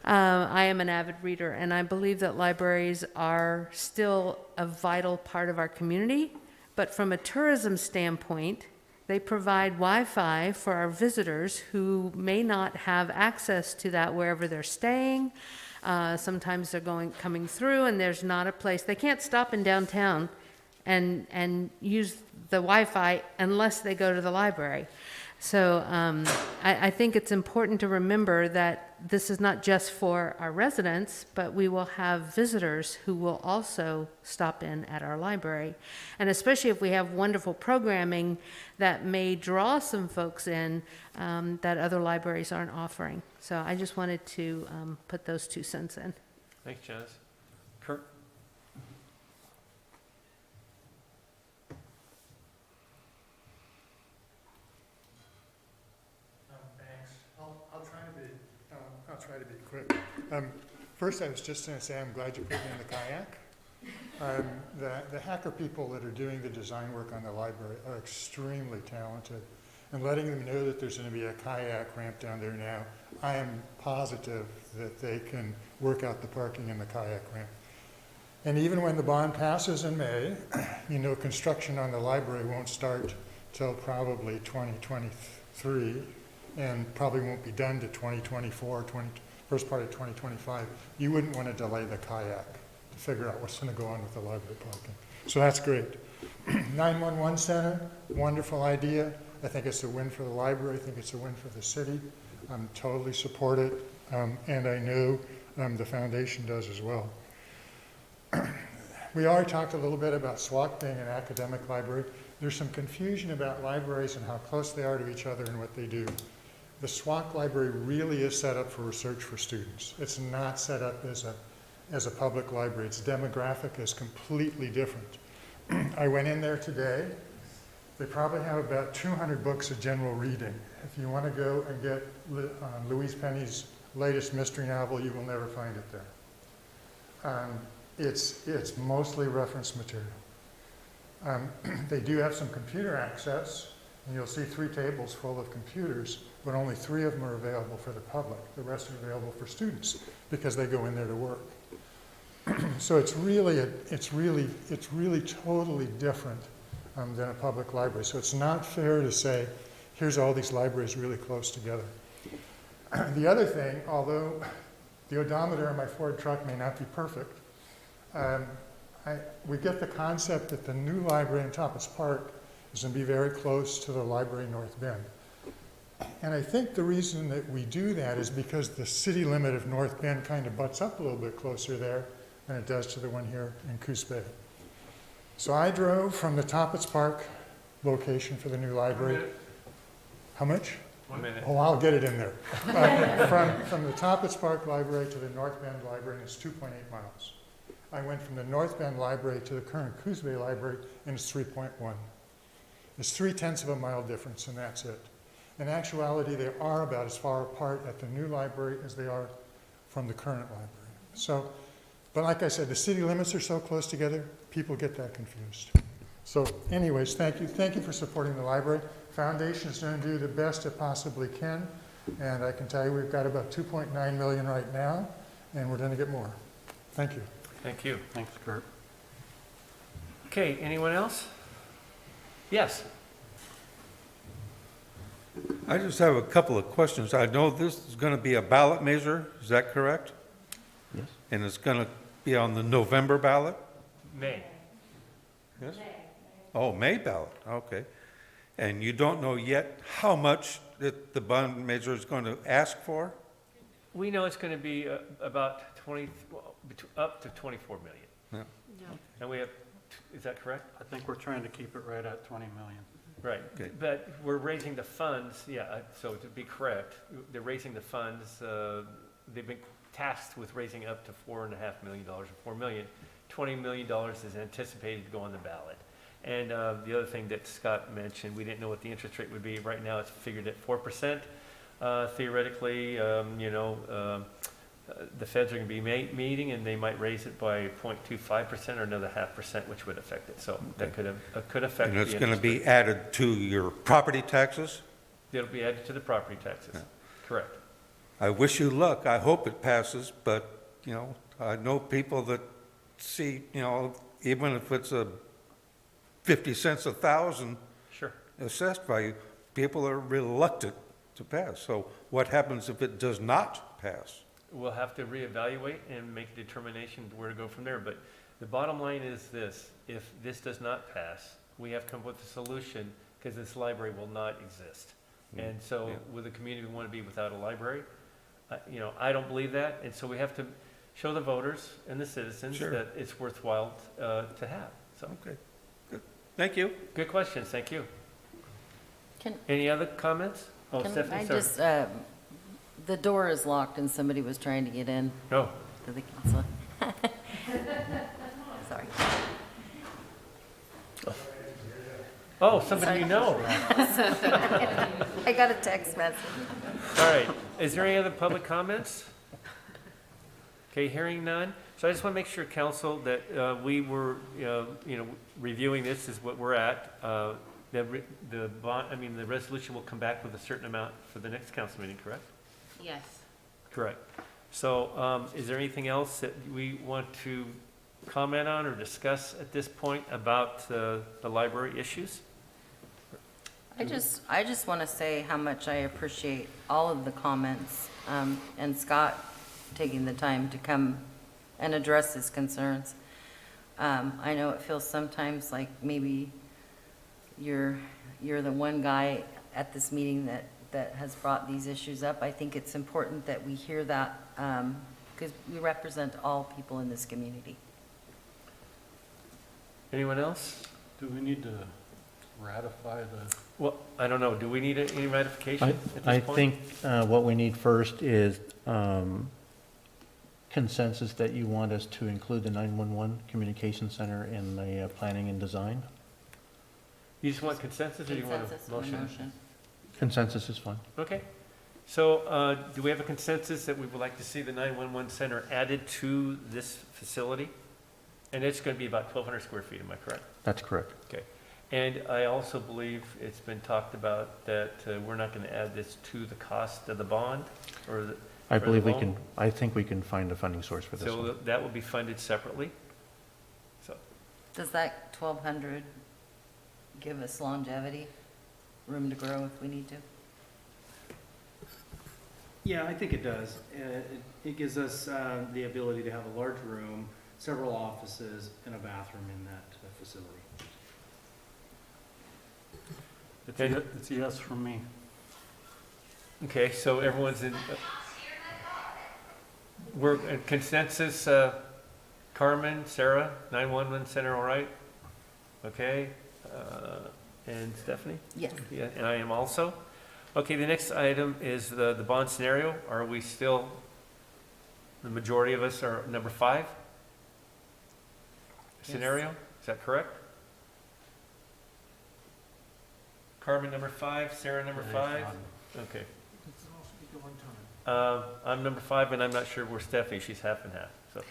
I am an avid reader, and I believe that libraries are still a vital part of our community, but from a tourism standpoint, they provide Wi-Fi for our visitors who may not have access to that wherever they're staying. Sometimes they're coming through and there's not a place. They can't stop in downtown and use the Wi-Fi unless they go to the library. So I think it's important to remember that this is not just for our residents, but we will have visitors who will also stop in at our library. And especially if we have wonderful programming that may draw some folks in that other libraries aren't offering. So I just wanted to put those 2 cents in. Thanks, Janice. Kurt? Thanks. I'll try to be quick. First, I was just going to say I'm glad you put in the kayak. The hacker people that are doing the design work on the library are extremely talented, and letting them know that there's going to be a kayak ramp down there now, I am positive that they can work out the parking and the kayak ramp. And even when the bond passes in May, construction on the library won't start till probably 2023. and probably won't be done to 2024, first part of 2025, you wouldn't want to delay the kayak to figure out what's going to go on with the library parking. So that's great. 911 center, wonderful idea. I think it's a win for the library. I think it's a win for the city. I'm totally support it, and I know the foundation does as well. We already talked a little bit about SWAC being an academic library. There's some confusion about libraries and how close they are to each other and what they do. The SWAC library really is set up for research for students. It's not set up as a public library. Its demographic is completely different. I went in there today. They probably have about 200 books of general reading. If you want to go and get Louise Penny's latest mystery novel, you will never find it there. It's mostly reference material. They do have some computer access, and you'll see 3 tables full of computers, but only 3 of them are available for the public. The rest are available for students because they go in there to work. So it's really totally different than a public library. So it's not fair to say, here's all these libraries really close together. The other thing, although the odometer in my Ford truck may not be perfect, we get the concept that the new library in Toppers Park is going to be very close to the library in North Bend. And I think the reason that we do that is because the city limit of North Bend kind of butts up a little bit closer there than it does to the one here in Coos Bay. So I drove from the Toppers Park location for the new library. How much? 1 minute. Oh, I'll get it in there. From the Toppers Park Library to the North Bend Library, and it's 2.8 miles. I went from the North Bend Library to the current Coos Bay Library, and it's 3.1. It's 0.3 of a mile difference, and that's it. In actuality, they are about as far apart at the new library as they are from the current library. So, but like I said, the city limits are so close together, people get that confused. So anyways, thank you. Thank you for supporting the library. Foundation is going to do the best it possibly can, and I can tell you we've got about 2.9 million right now, and we're going to get more. Thank you. Thank you. Thanks, Kurt. Okay, anyone else? Yes. I just have a couple of questions. I know this is going to be a ballot measure, is that correct? Yes. And it's going to be on the November ballot? May. Yes? Oh, May ballot, okay. And you don't know yet how much that the bond measure is going to ask for? We know it's going to be about 20, up to 24 million. Yeah. And we have, is that correct? I think we're trying to keep it right at 20 million. Right, Okay. but we're raising the funds, yeah, so to be correct, they're raising the funds, they've been tasked with raising up to $4.5 million or $4 million. $20 million is anticipated to go on the ballot. And the other thing that Scott mentioned, we didn't know what the interest rate would be. Right now, it's figured at 4%. Theoretically, the feds are going to be meeting, and they might raise it by 0.25% or another 0.5%, which would affect it. So that could affect. And it's going to be added to your property taxes? It'll be added to the property taxes. Yeah. Correct. I wish you luck. I hope it passes, but, you know, I know people that see, you know, even if it's a 50 cents a thousand Sure. assessed value, people are reluctant to pass. So what happens if it does not pass? We'll have to reevaluate and make a determination where to go from there. But the bottom line is this: if this does not pass, we have to come up with a solution, because this library will not exist. And so, Yeah. with the community, we want to be without a library. You know, I don't believe that, and so we have to show the voters and the citizens Sure. that it's worthwhile to have. So, Okay, good. Thank you. good questions. Thank you. Can, Any other comments? Oh, can Stephanie, I sorry. just, the door is locked and somebody was trying to get in No. to the council. Sorry. Oh, somebody you know. I got a text message. All right, is there any other public comments? Okay, hearing none. So I just want to make sure, council, that we were, reviewing this is what we're at. The resolution will come back with a certain amount for the next council meeting, correct? Yes. Correct. So is there anything else that we want to comment on or discuss at this point about the library issues? I just want to say how much I appreciate all of the comments, and Scott taking the time to come and address his concerns. I know it feels sometimes like maybe you're the one guy at this meeting that has brought these issues up. I think it's important that we hear that, because we represent all people in this community. Anyone else? Do we need to ratify the? Well, I don't know. Do we need any ratification at this I point? think what we need first is consensus that you want us to include the 911 communication center in the planning and design. You just want consensus or do you want Consensus a or motion? motion? Consensus is fine. Okay. So do we have a consensus that we would like to see the 911 center added to this facility? And it's going to be about 1,200 square feet, am I correct? That's correct. Okay. And I also believe it's been talked about that we're not going to add this to the cost of the bond or the. I or the believe we loan. can, I think we can find a funding source for this So one. that will be funded separately? So, Does that 1,200 give us longevity, room to grow if we need to? Yeah, I think it does. It gives us the ability to have a large room, several offices, and a bathroom in that facility. It's a yes from me. okay, so everyone's in, we're in consensus, Carmen, Sarah, 911 center, all right? Okay, and Stephanie? Yes. Yeah, and I am also. Okay, the next item is the bond scenario. Are we still, the majority of us are number 5? Scenario, is that correct? Carmen, number 5, Sarah, number 5? Okay. I'm number 5, and I'm not sure where Stephanie, she's half and half, so.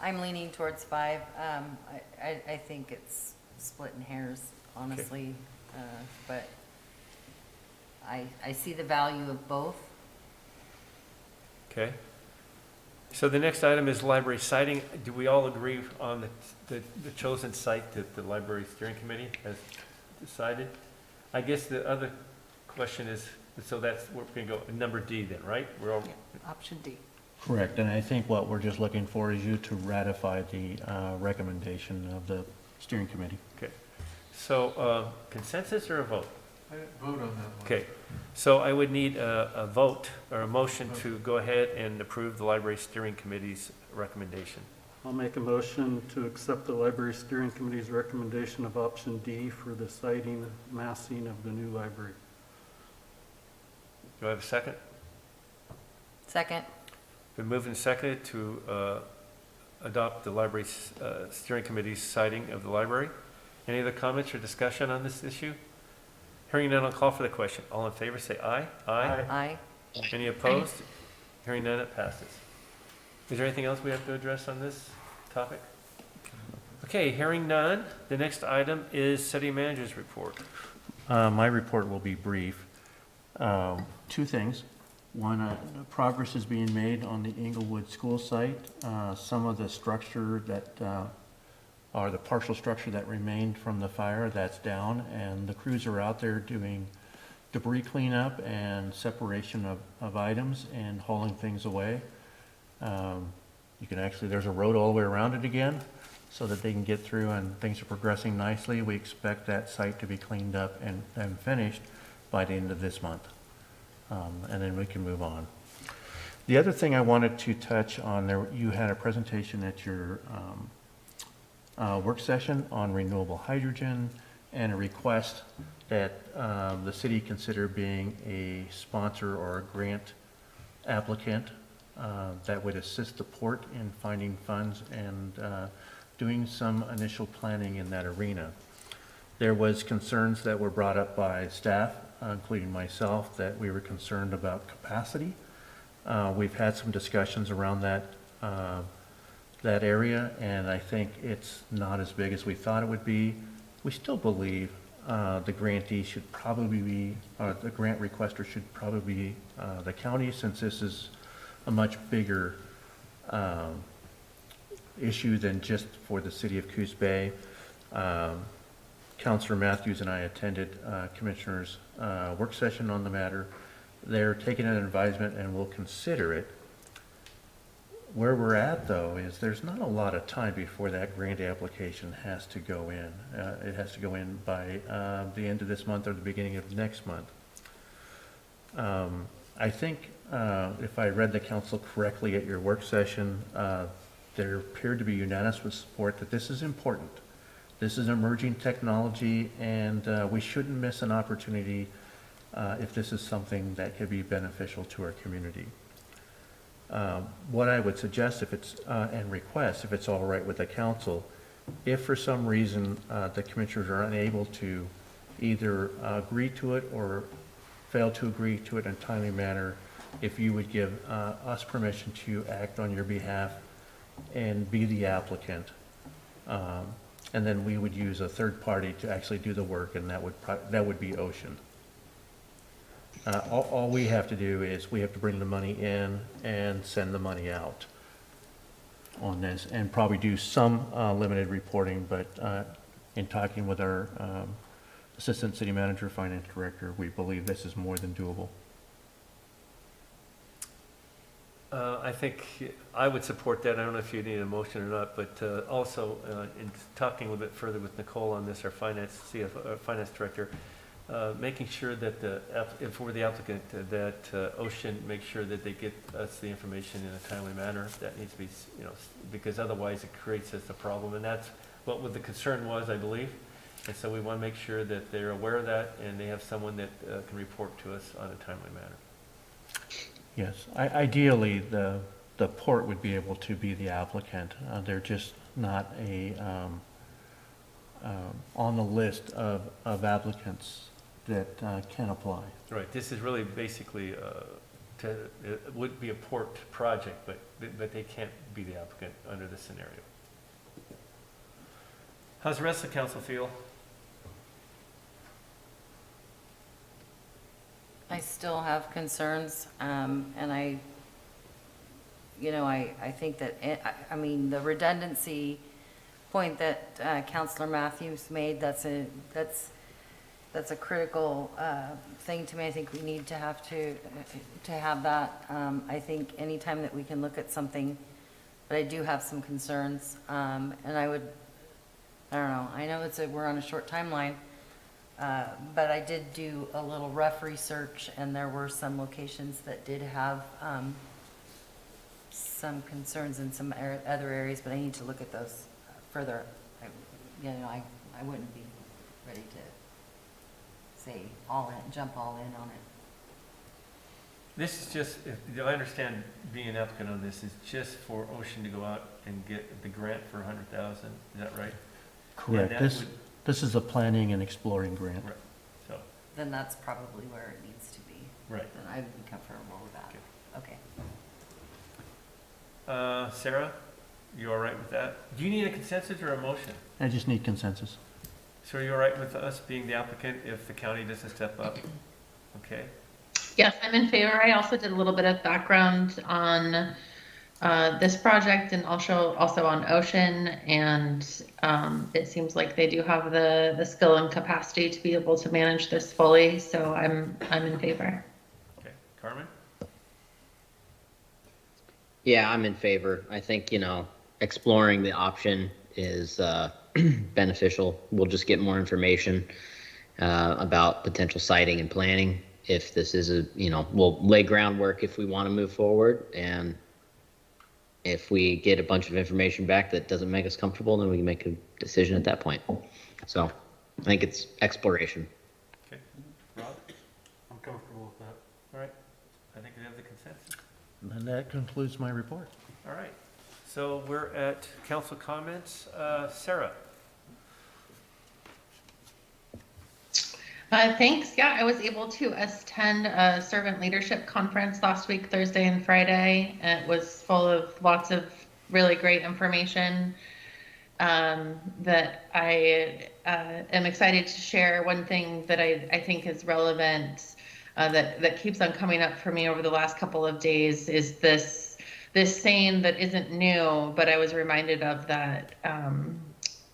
I'm leaning towards 5. I think it's splitting hairs, honestly, but I see the value of both. Okay. So the next item is library siting. Do we all agree on the chosen site that the library steering committee has decided? I guess the other question is, so that's, we're going to go number D then, right? We're all, Option D. Correct, and I think what we're just looking for is you to ratify the recommendation of the steering committee. okay. So consensus or a vote? Vote on that one. Okay. So I would need a vote or a motion to go ahead and approve the library steering committee's recommendation. I'll make a motion to accept the library steering committee's recommendation of option D for the siting, massing of the new library. Do I have a second? Second. Been moved and seconded to adopt the library steering committee's citing of the library. Any other comments or discussion on this issue? Hearing none, I'll call for the question. All in favor, say aye. Aye. Any opposed? Hearing none, it passes. Is there anything else we have to address on this topic? Okay, hearing none, the next item is city manager's report. My report will be brief. 2 things. One, progress is being made on the Inglewood school site. Some of the structure that, or the partial structure that remained from the fire, that's down, and the crews are out there doing debris cleanup and separation of items and hauling things away. You can actually, there's a road all the way around it again, so that they can get through, and things are progressing nicely. We expect that site to be cleaned up and finished by the end of this month. And then we can move on. The other thing I wanted to touch on, there, you had a presentation at your work session on renewable hydrogen and a request that the city consider being a sponsor or a grant applicant that would assist the port in finding funds and doing some initial planning in that arena. There was concerns that were brought up by staff, including myself, that we were concerned about capacity. We've had some discussions around that area, and I think it's not as big as we thought it would be. We still believe the grantee should probably be, the grant requester should probably be the county, since this is a much bigger issue than just for the city of Coos Bay. Counselor Matthews and I attended Commissioner's work session on the matter. They're taking an advisement and will consider it. Where we're at, though, is there's not a lot of time before that grant application has to go in. It has to go in by the end of this month or the beginning of next month. I think if I read the council correctly at your work session, there appeared to be unanimous support that this is important. This is emerging technology, and we shouldn't miss an opportunity if this is something that could be beneficial to our community. What I would suggest if it's, and request, if it's all right with the council, if for some reason the commissioners are unable to either agree to it or fail to agree to it in a timely manner, if you would give us permission to act on your behalf and be the applicant. And then we would use a third party to actually do the work, and that would be Ocean. All we have to do is we have to bring the money in and send the money out on this, and probably do some limited reporting, but in talking with our Assistant City Manager, Finance Director, we believe this is more than doable. I think I would support that. I don't know if you need a motion or not, but also in talking a little bit further with Nicole on this, our finance director, making sure that if we're the applicant, that Ocean makes sure that they get us the information in a timely manner. That needs to be, because otherwise it creates us a problem, and that's what the concern was, I believe. And so we want to make sure that they're aware of that and they have someone that can report to us on a timely manner. Yes, ideally, the port would be able to be the applicant. They're just not on the list of applicants that can apply. Right, this is really basically, it would be a port project, but they can't be the applicant under this scenario. How's the rest of the council feel? I still have concerns, and I think that, the redundancy point that Councilor Matthews made, that's a critical thing to me. I think we need to have that. I think anytime that we can look at something, but I do have some concerns, and I don't know, I know we're on a short timeline, but I did do a little rough research, and there were some locations that did have some concerns in some other areas, but I need to look at those further. I wouldn't be ready to say jump all in on it. This is just, I understand being an applicant on this is just for Ocean to go out and get the grant for $100,000, is that right? Correct. This is a planning and exploring grant. Right. So. Then that's probably where it needs to be. Right. Then I would be comfortable with that. Okay. Sarah, you all right with that? Do you need a consensus or a motion? I just need consensus. So are you all right with us being the applicant if the county doesn't step up? Okay. Yes, I'm in favor. I also did a little bit of background on this project and also on Ocean, and it seems like they do have the skill and capacity to be able to manage this fully. So I'm in favor. Okay, Carmen. Yeah, I'm in favor. I think, exploring the option is beneficial. We'll just get more information about potential siting and planning. If this is we'll lay groundwork if we want to move forward. And if we get a bunch of information back that doesn't make us comfortable, then we can make a decision at that point. So I think it's exploration. Okay. Rob? I'm comfortable with that. All right. I think we have the consensus. And that concludes my report. All right. So we're at council comments. Sarah? Thanks. Yeah, I was able to attend a servant leadership conference last week, Thursday and Friday. It was full of lots of really great information that I am excited to share. One thing that I think is relevant that keeps on coming up for me over the last couple of days is this saying that isn't new, but I was reminded of that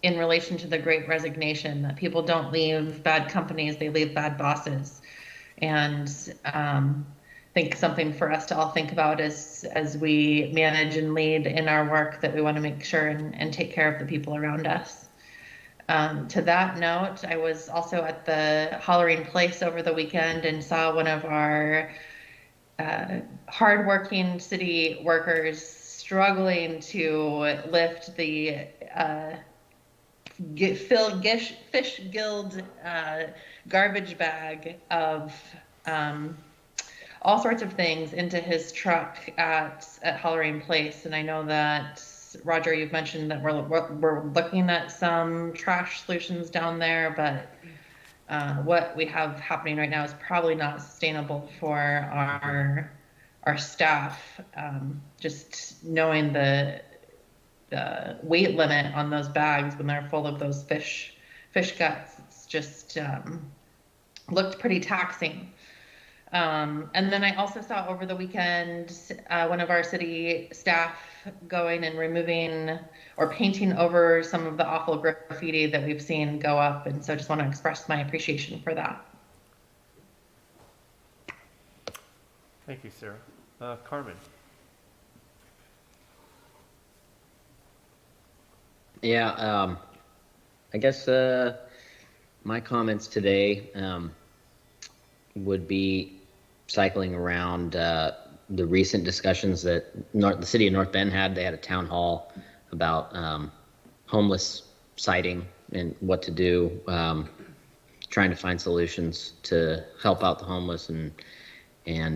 in relation to the Great Resignation, that people don't leave bad companies, they leave bad bosses. And I think something for us to all think about as we manage and lead in our work, that we want to make sure and take care of the people around us. To that note, I was also at the Hollering Place over the weekend and saw one of our hardworking city workers struggling to lift the fish guild garbage bag of all sorts of things into his truck at Hollering Place. And I know that, Roger, you've mentioned that we're looking at some trash solutions down there, but what we have happening right now is probably not sustainable for our staff. Just knowing the weight limit on those bags when they're full of those fish guts, it's just looked pretty taxing. And then I also saw over the weekend one of our city staff going and removing or painting over some of the awful graffiti that we've seen go up. And so I just want to express my appreciation for that. Thank you, Sarah. Carmen? Yeah, I guess my comments today would be cycling around the recent discussions that the city of North Bend had. They had a town hall about homeless siting and what to do, trying to find solutions to help out the homeless and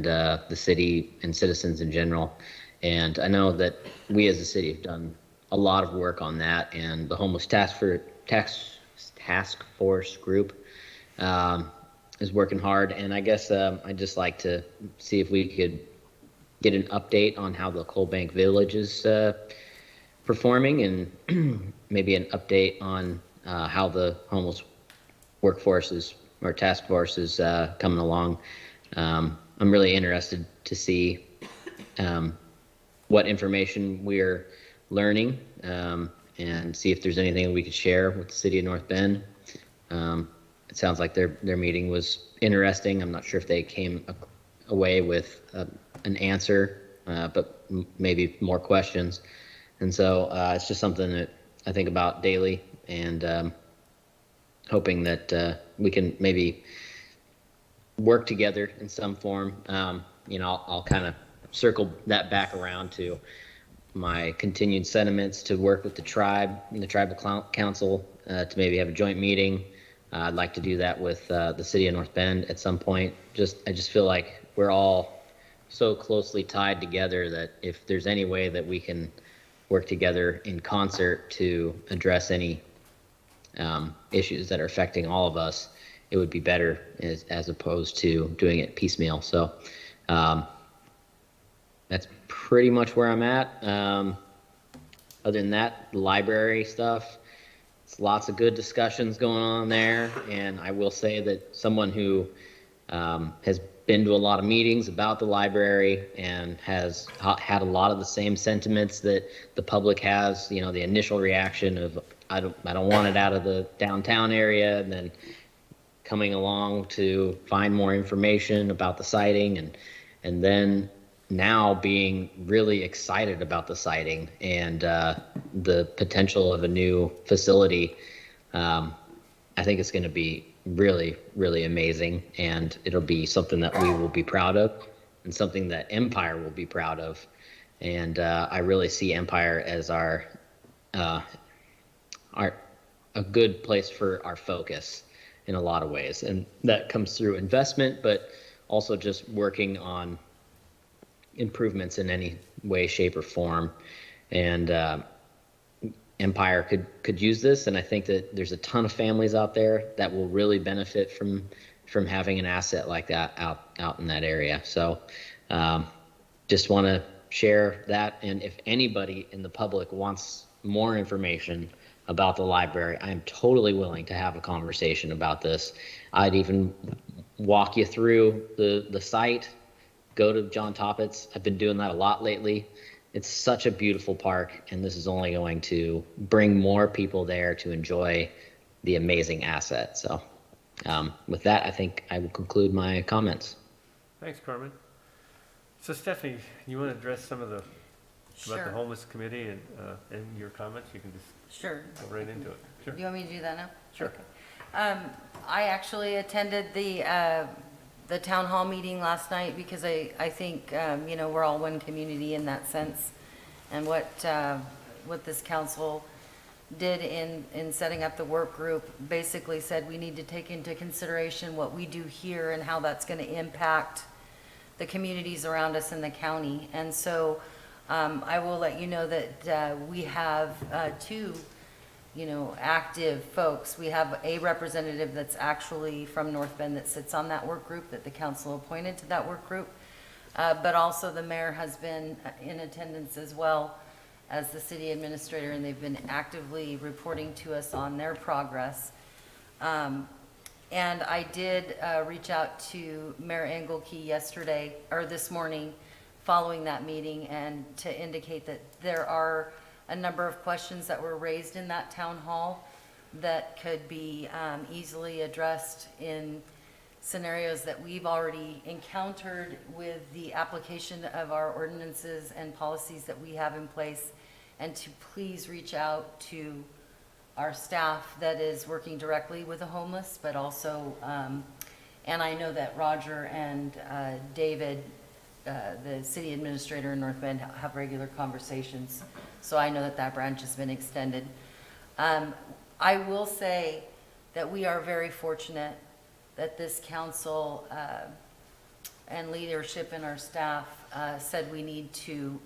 the city and citizens in general. And I know that we as a city have done a lot of work on that, and the homeless task force group is working hard. And I guess I'd just like to see if we could get an update on how the Coal Bank Village is performing, and maybe an update on how the homeless workforce or task force is coming along. I'm really interested to see what information we're learning, and see if there's anything we could share with the city of North Bend. It sounds like their meeting was interesting. I'm not sure if they came away with an answer, but maybe more questions. And so it's just something that I think about daily, and hoping that we can maybe work together in some form. I'll kind of circle that back around to my continued sentiments to work with the tribe and the tribal council to maybe have a joint meeting. I'd like to do that with the city of North Bend at some point. I just feel like we're all so closely tied together that if there's any way that we can work together in concert to address any issues that are affecting all of us, it would be better as opposed to doing it piecemeal. So that's pretty much where I'm at. Other than that, the library stuff, it's lots of good discussions going on there. And I will say that someone who has been to a lot of meetings about the library and has had a lot of the same sentiments that the public has, the initial reaction of, I don't want it out of the downtown area, and then coming along to find more information about the siting, and then now being really excited about the siting and the potential of a new facility. I think it's going to be really, really amazing, and it'll be something that we will be proud of and something that Empire will be proud of. And I really see Empire as a good place for our focus in a lot of ways. And that comes through investment, but also just working on improvements in any way, shape, or form. And Empire could use this, and I think that there's a ton of families out there that will really benefit from having an asset like that out in that area. So just want to share that, and if anybody in the public wants more information about the library, I am totally willing to have a conversation about this. I'd even walk you through the site. Go to John Toppit's. I've been doing that a lot lately, it's such a beautiful park, and this is only going to bring more people there to enjoy the amazing asset. So with that, I think I will conclude my comments. Thanks, Carmen. So Stephanie, you want to address some of the, about the Sure. homeless committee and your comments? You can just Sure. go right into it. Sure. You want me to do that now? Sure. Okay. I actually attended the town hall meeting last night because I think, you know, we're all one community in that sense. And what this council did in setting up the work group basically said we need to take into consideration what we do here and how that's going to impact the communities around us in the county. And so I will let you know that we have two, you know, active folks. We have a representative that's actually from North Bend that sits on that work group that the council appointed to that work group. But also the mayor has been in attendance as well as the city administrator, and they've been actively reporting to us on their progress. And I did reach out to Mayor Engelke yesterday, or this morning, following that meeting, and to indicate that there are a number of questions that were raised in that town hall that could be easily addressed in scenarios that we've already encountered with the application of our ordinances and policies that we have in place, and to please reach out to our staff that is working directly with the homeless, but also, and I know that Roger and David, the city administrator in North Bend, have regular conversations, so I know that that branch has been extended. I will say that we are very fortunate that this council and leadership and our staff said we need to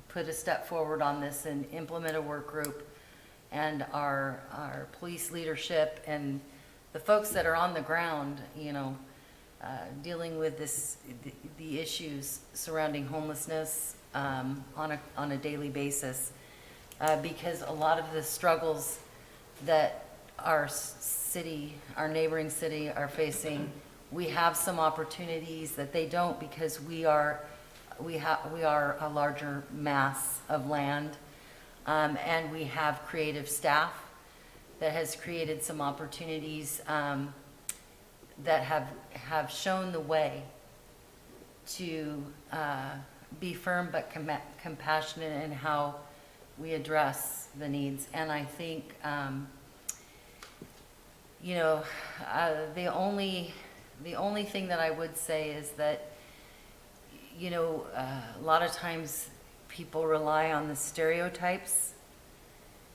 put a step forward on this and implement a work group, and our police leadership and the folks that are on the ground, you know, dealing with the issues surrounding homelessness on a daily basis, because a lot of the struggles that our neighboring city are facing, we have some opportunities that they don't, because we are a larger mass of land, and we have creative staff that has created some opportunities that have shown the way to be firm but compassionate in how we address the needs. And I think, you know, the only thing that I would say is that, you know, a lot of times people rely on the stereotypes,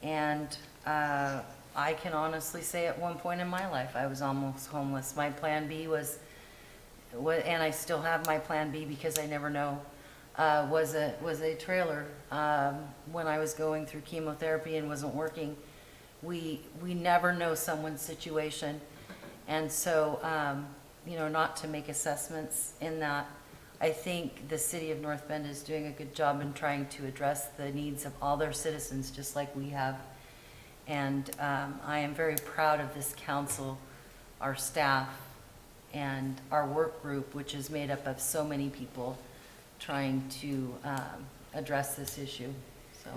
and I can honestly say at one point in my life I was almost homeless. My plan B was, and I still have my plan B because I never know, was a trailer when I was going through chemotherapy and wasn't working. We never know someone's situation, and so you know, not to make assessments in that. I think the city of North Bend is doing a good job in trying to address the needs of all their citizens, just like we have. And I am very proud of this council, our staff, and our work group, which is made up of so many people trying to address this issue. So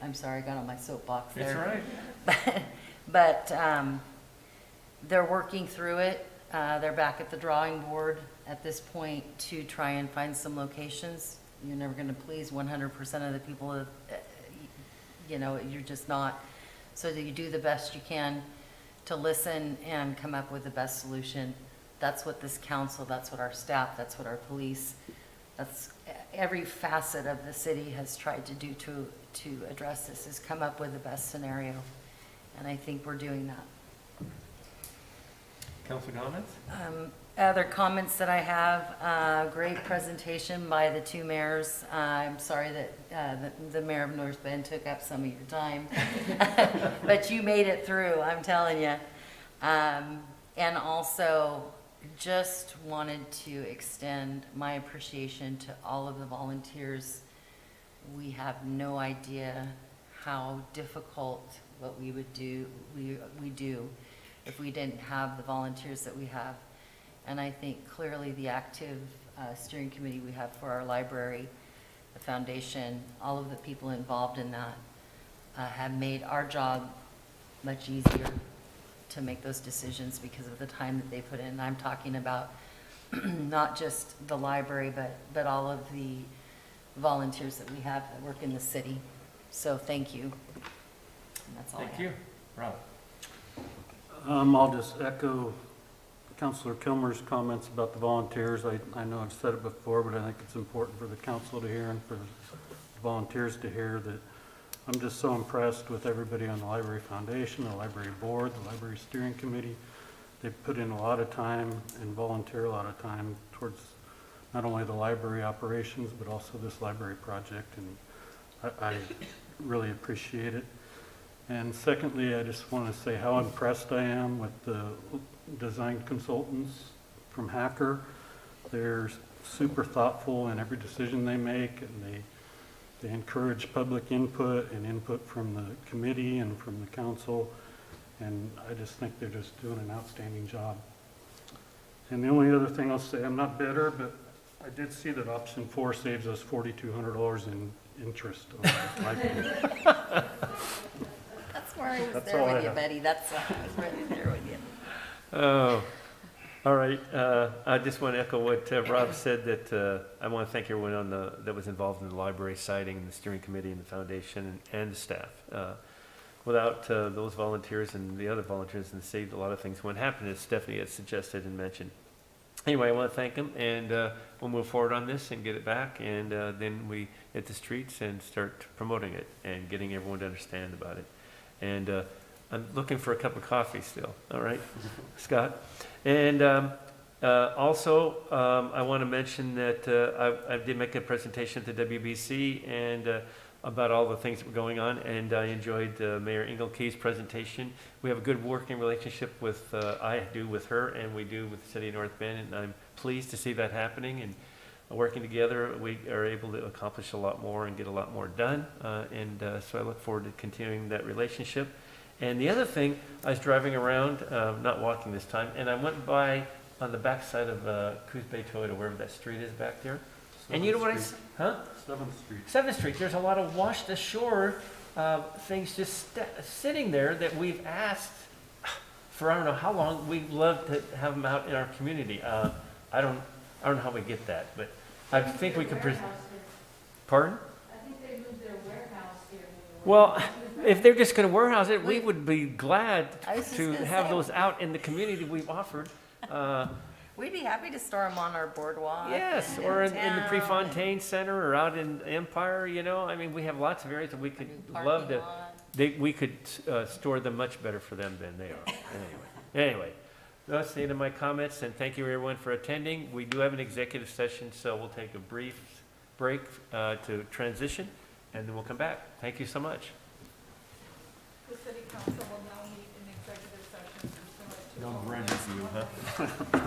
I'm sorry I got on my soapbox there. That's all right. But they're working through it. They're back at the drawing board at this point to try and find some locations. You're never going to please 100% of the people, you know, you're just not. So that you do the best you can to listen and come up with the best solution. That's what this council, that's what our staff, that's what our police, that's every facet of the city has tried to do to address this, is come up with the best scenario. And I think we're doing that. Council comments? Other comments that I have, great presentation by the two mayors. I'm sorry that the mayor of North Bend took up some of your time, but you made it through, I'm telling you. And also, just wanted to extend my appreciation to all of the volunteers. We have no idea how difficult what we would do, we do if we didn't have the volunteers that we have. And I think clearly the active steering committee we have for our library, the foundation, all of the people involved in that have made our job much easier to make those decisions because of the time that they put in. I'm talking about not just the library, but all of the volunteers that we have that work in the city. So thank you. And that's all I have. Thank you. Rob? I'll just echo Councilor Kilmer's comments about the volunteers. I know I've said it before, but I think it's important for the council to hear and for the volunteers to hear that I'm just so impressed with everybody on the Library Foundation, the Library Board, the Library Steering Committee. They put in a lot of time and volunteer a lot of time towards not only the library operations, but also this library project, and I really appreciate it. And secondly, I just want to say how impressed I am with the design consultants from Hacker. They're super thoughtful in every decision they make, and they encourage public input and input from the committee and from the council. And I just think they're just doing an outstanding job. And the only other thing I'll say, I'm not bitter, but I did see that option 4 saves us $4,200 in interest on the library. That's where I was That's there all I with you, have. Betty. That's why I was right there with you. Oh, all right. I just want to echo what Rob said, that I want to thank everyone that was involved in the library siding, and the steering committee, and the foundation, and the staff. Without those volunteers and the other volunteers in the city, a lot of things wouldn't happen, as Stephanie had suggested and mentioned. Anyway, I want to thank them, and we'll move forward on this and get it back, and then we hit the streets and start promoting it and getting everyone to understand about it. And I'm looking for a cup of coffee still, all right, Scott? And also, I want to mention that I did make a presentation at the WBC and about all the things that were going on, and I enjoyed Mayor Engelke's presentation. We have a good working relationship with, I do with her, and we do with the city of North Bend, and I'm pleased to see that happening, and working together, we are able to accomplish a lot more and get a lot more done, and so I look forward to continuing that relationship. And the other thing, I was driving around, not walking this time, and I went by on the backside of Coos Bay Toyota, wherever that street is back there. And you know what I said? Huh? 7th Street. 7th Street. There's a lot of washed ashore things just sitting there that we've asked for I don't know how long. We'd love to have them out in our community. I don't know how we get that, but I think we could present. Pardon? I think they moved their warehouse here. Well, if they're just going to warehouse it, we would be glad I was just to gonna have say. those out in the community we've offered. We'd be happy to store them on our boardwalk. Yes, and or in the town Prefontaine Center or out in Empire, you know. I mean, we have lots of areas that we could love to, we could store them much better for them than they are. Anyway, that's the end of my comments, and thank you everyone for attending. We do have an executive session, so we'll take a brief break to transition, and then we'll come back. Thank you so much. The city council will now meet in executive session pursuant to. No review, huh?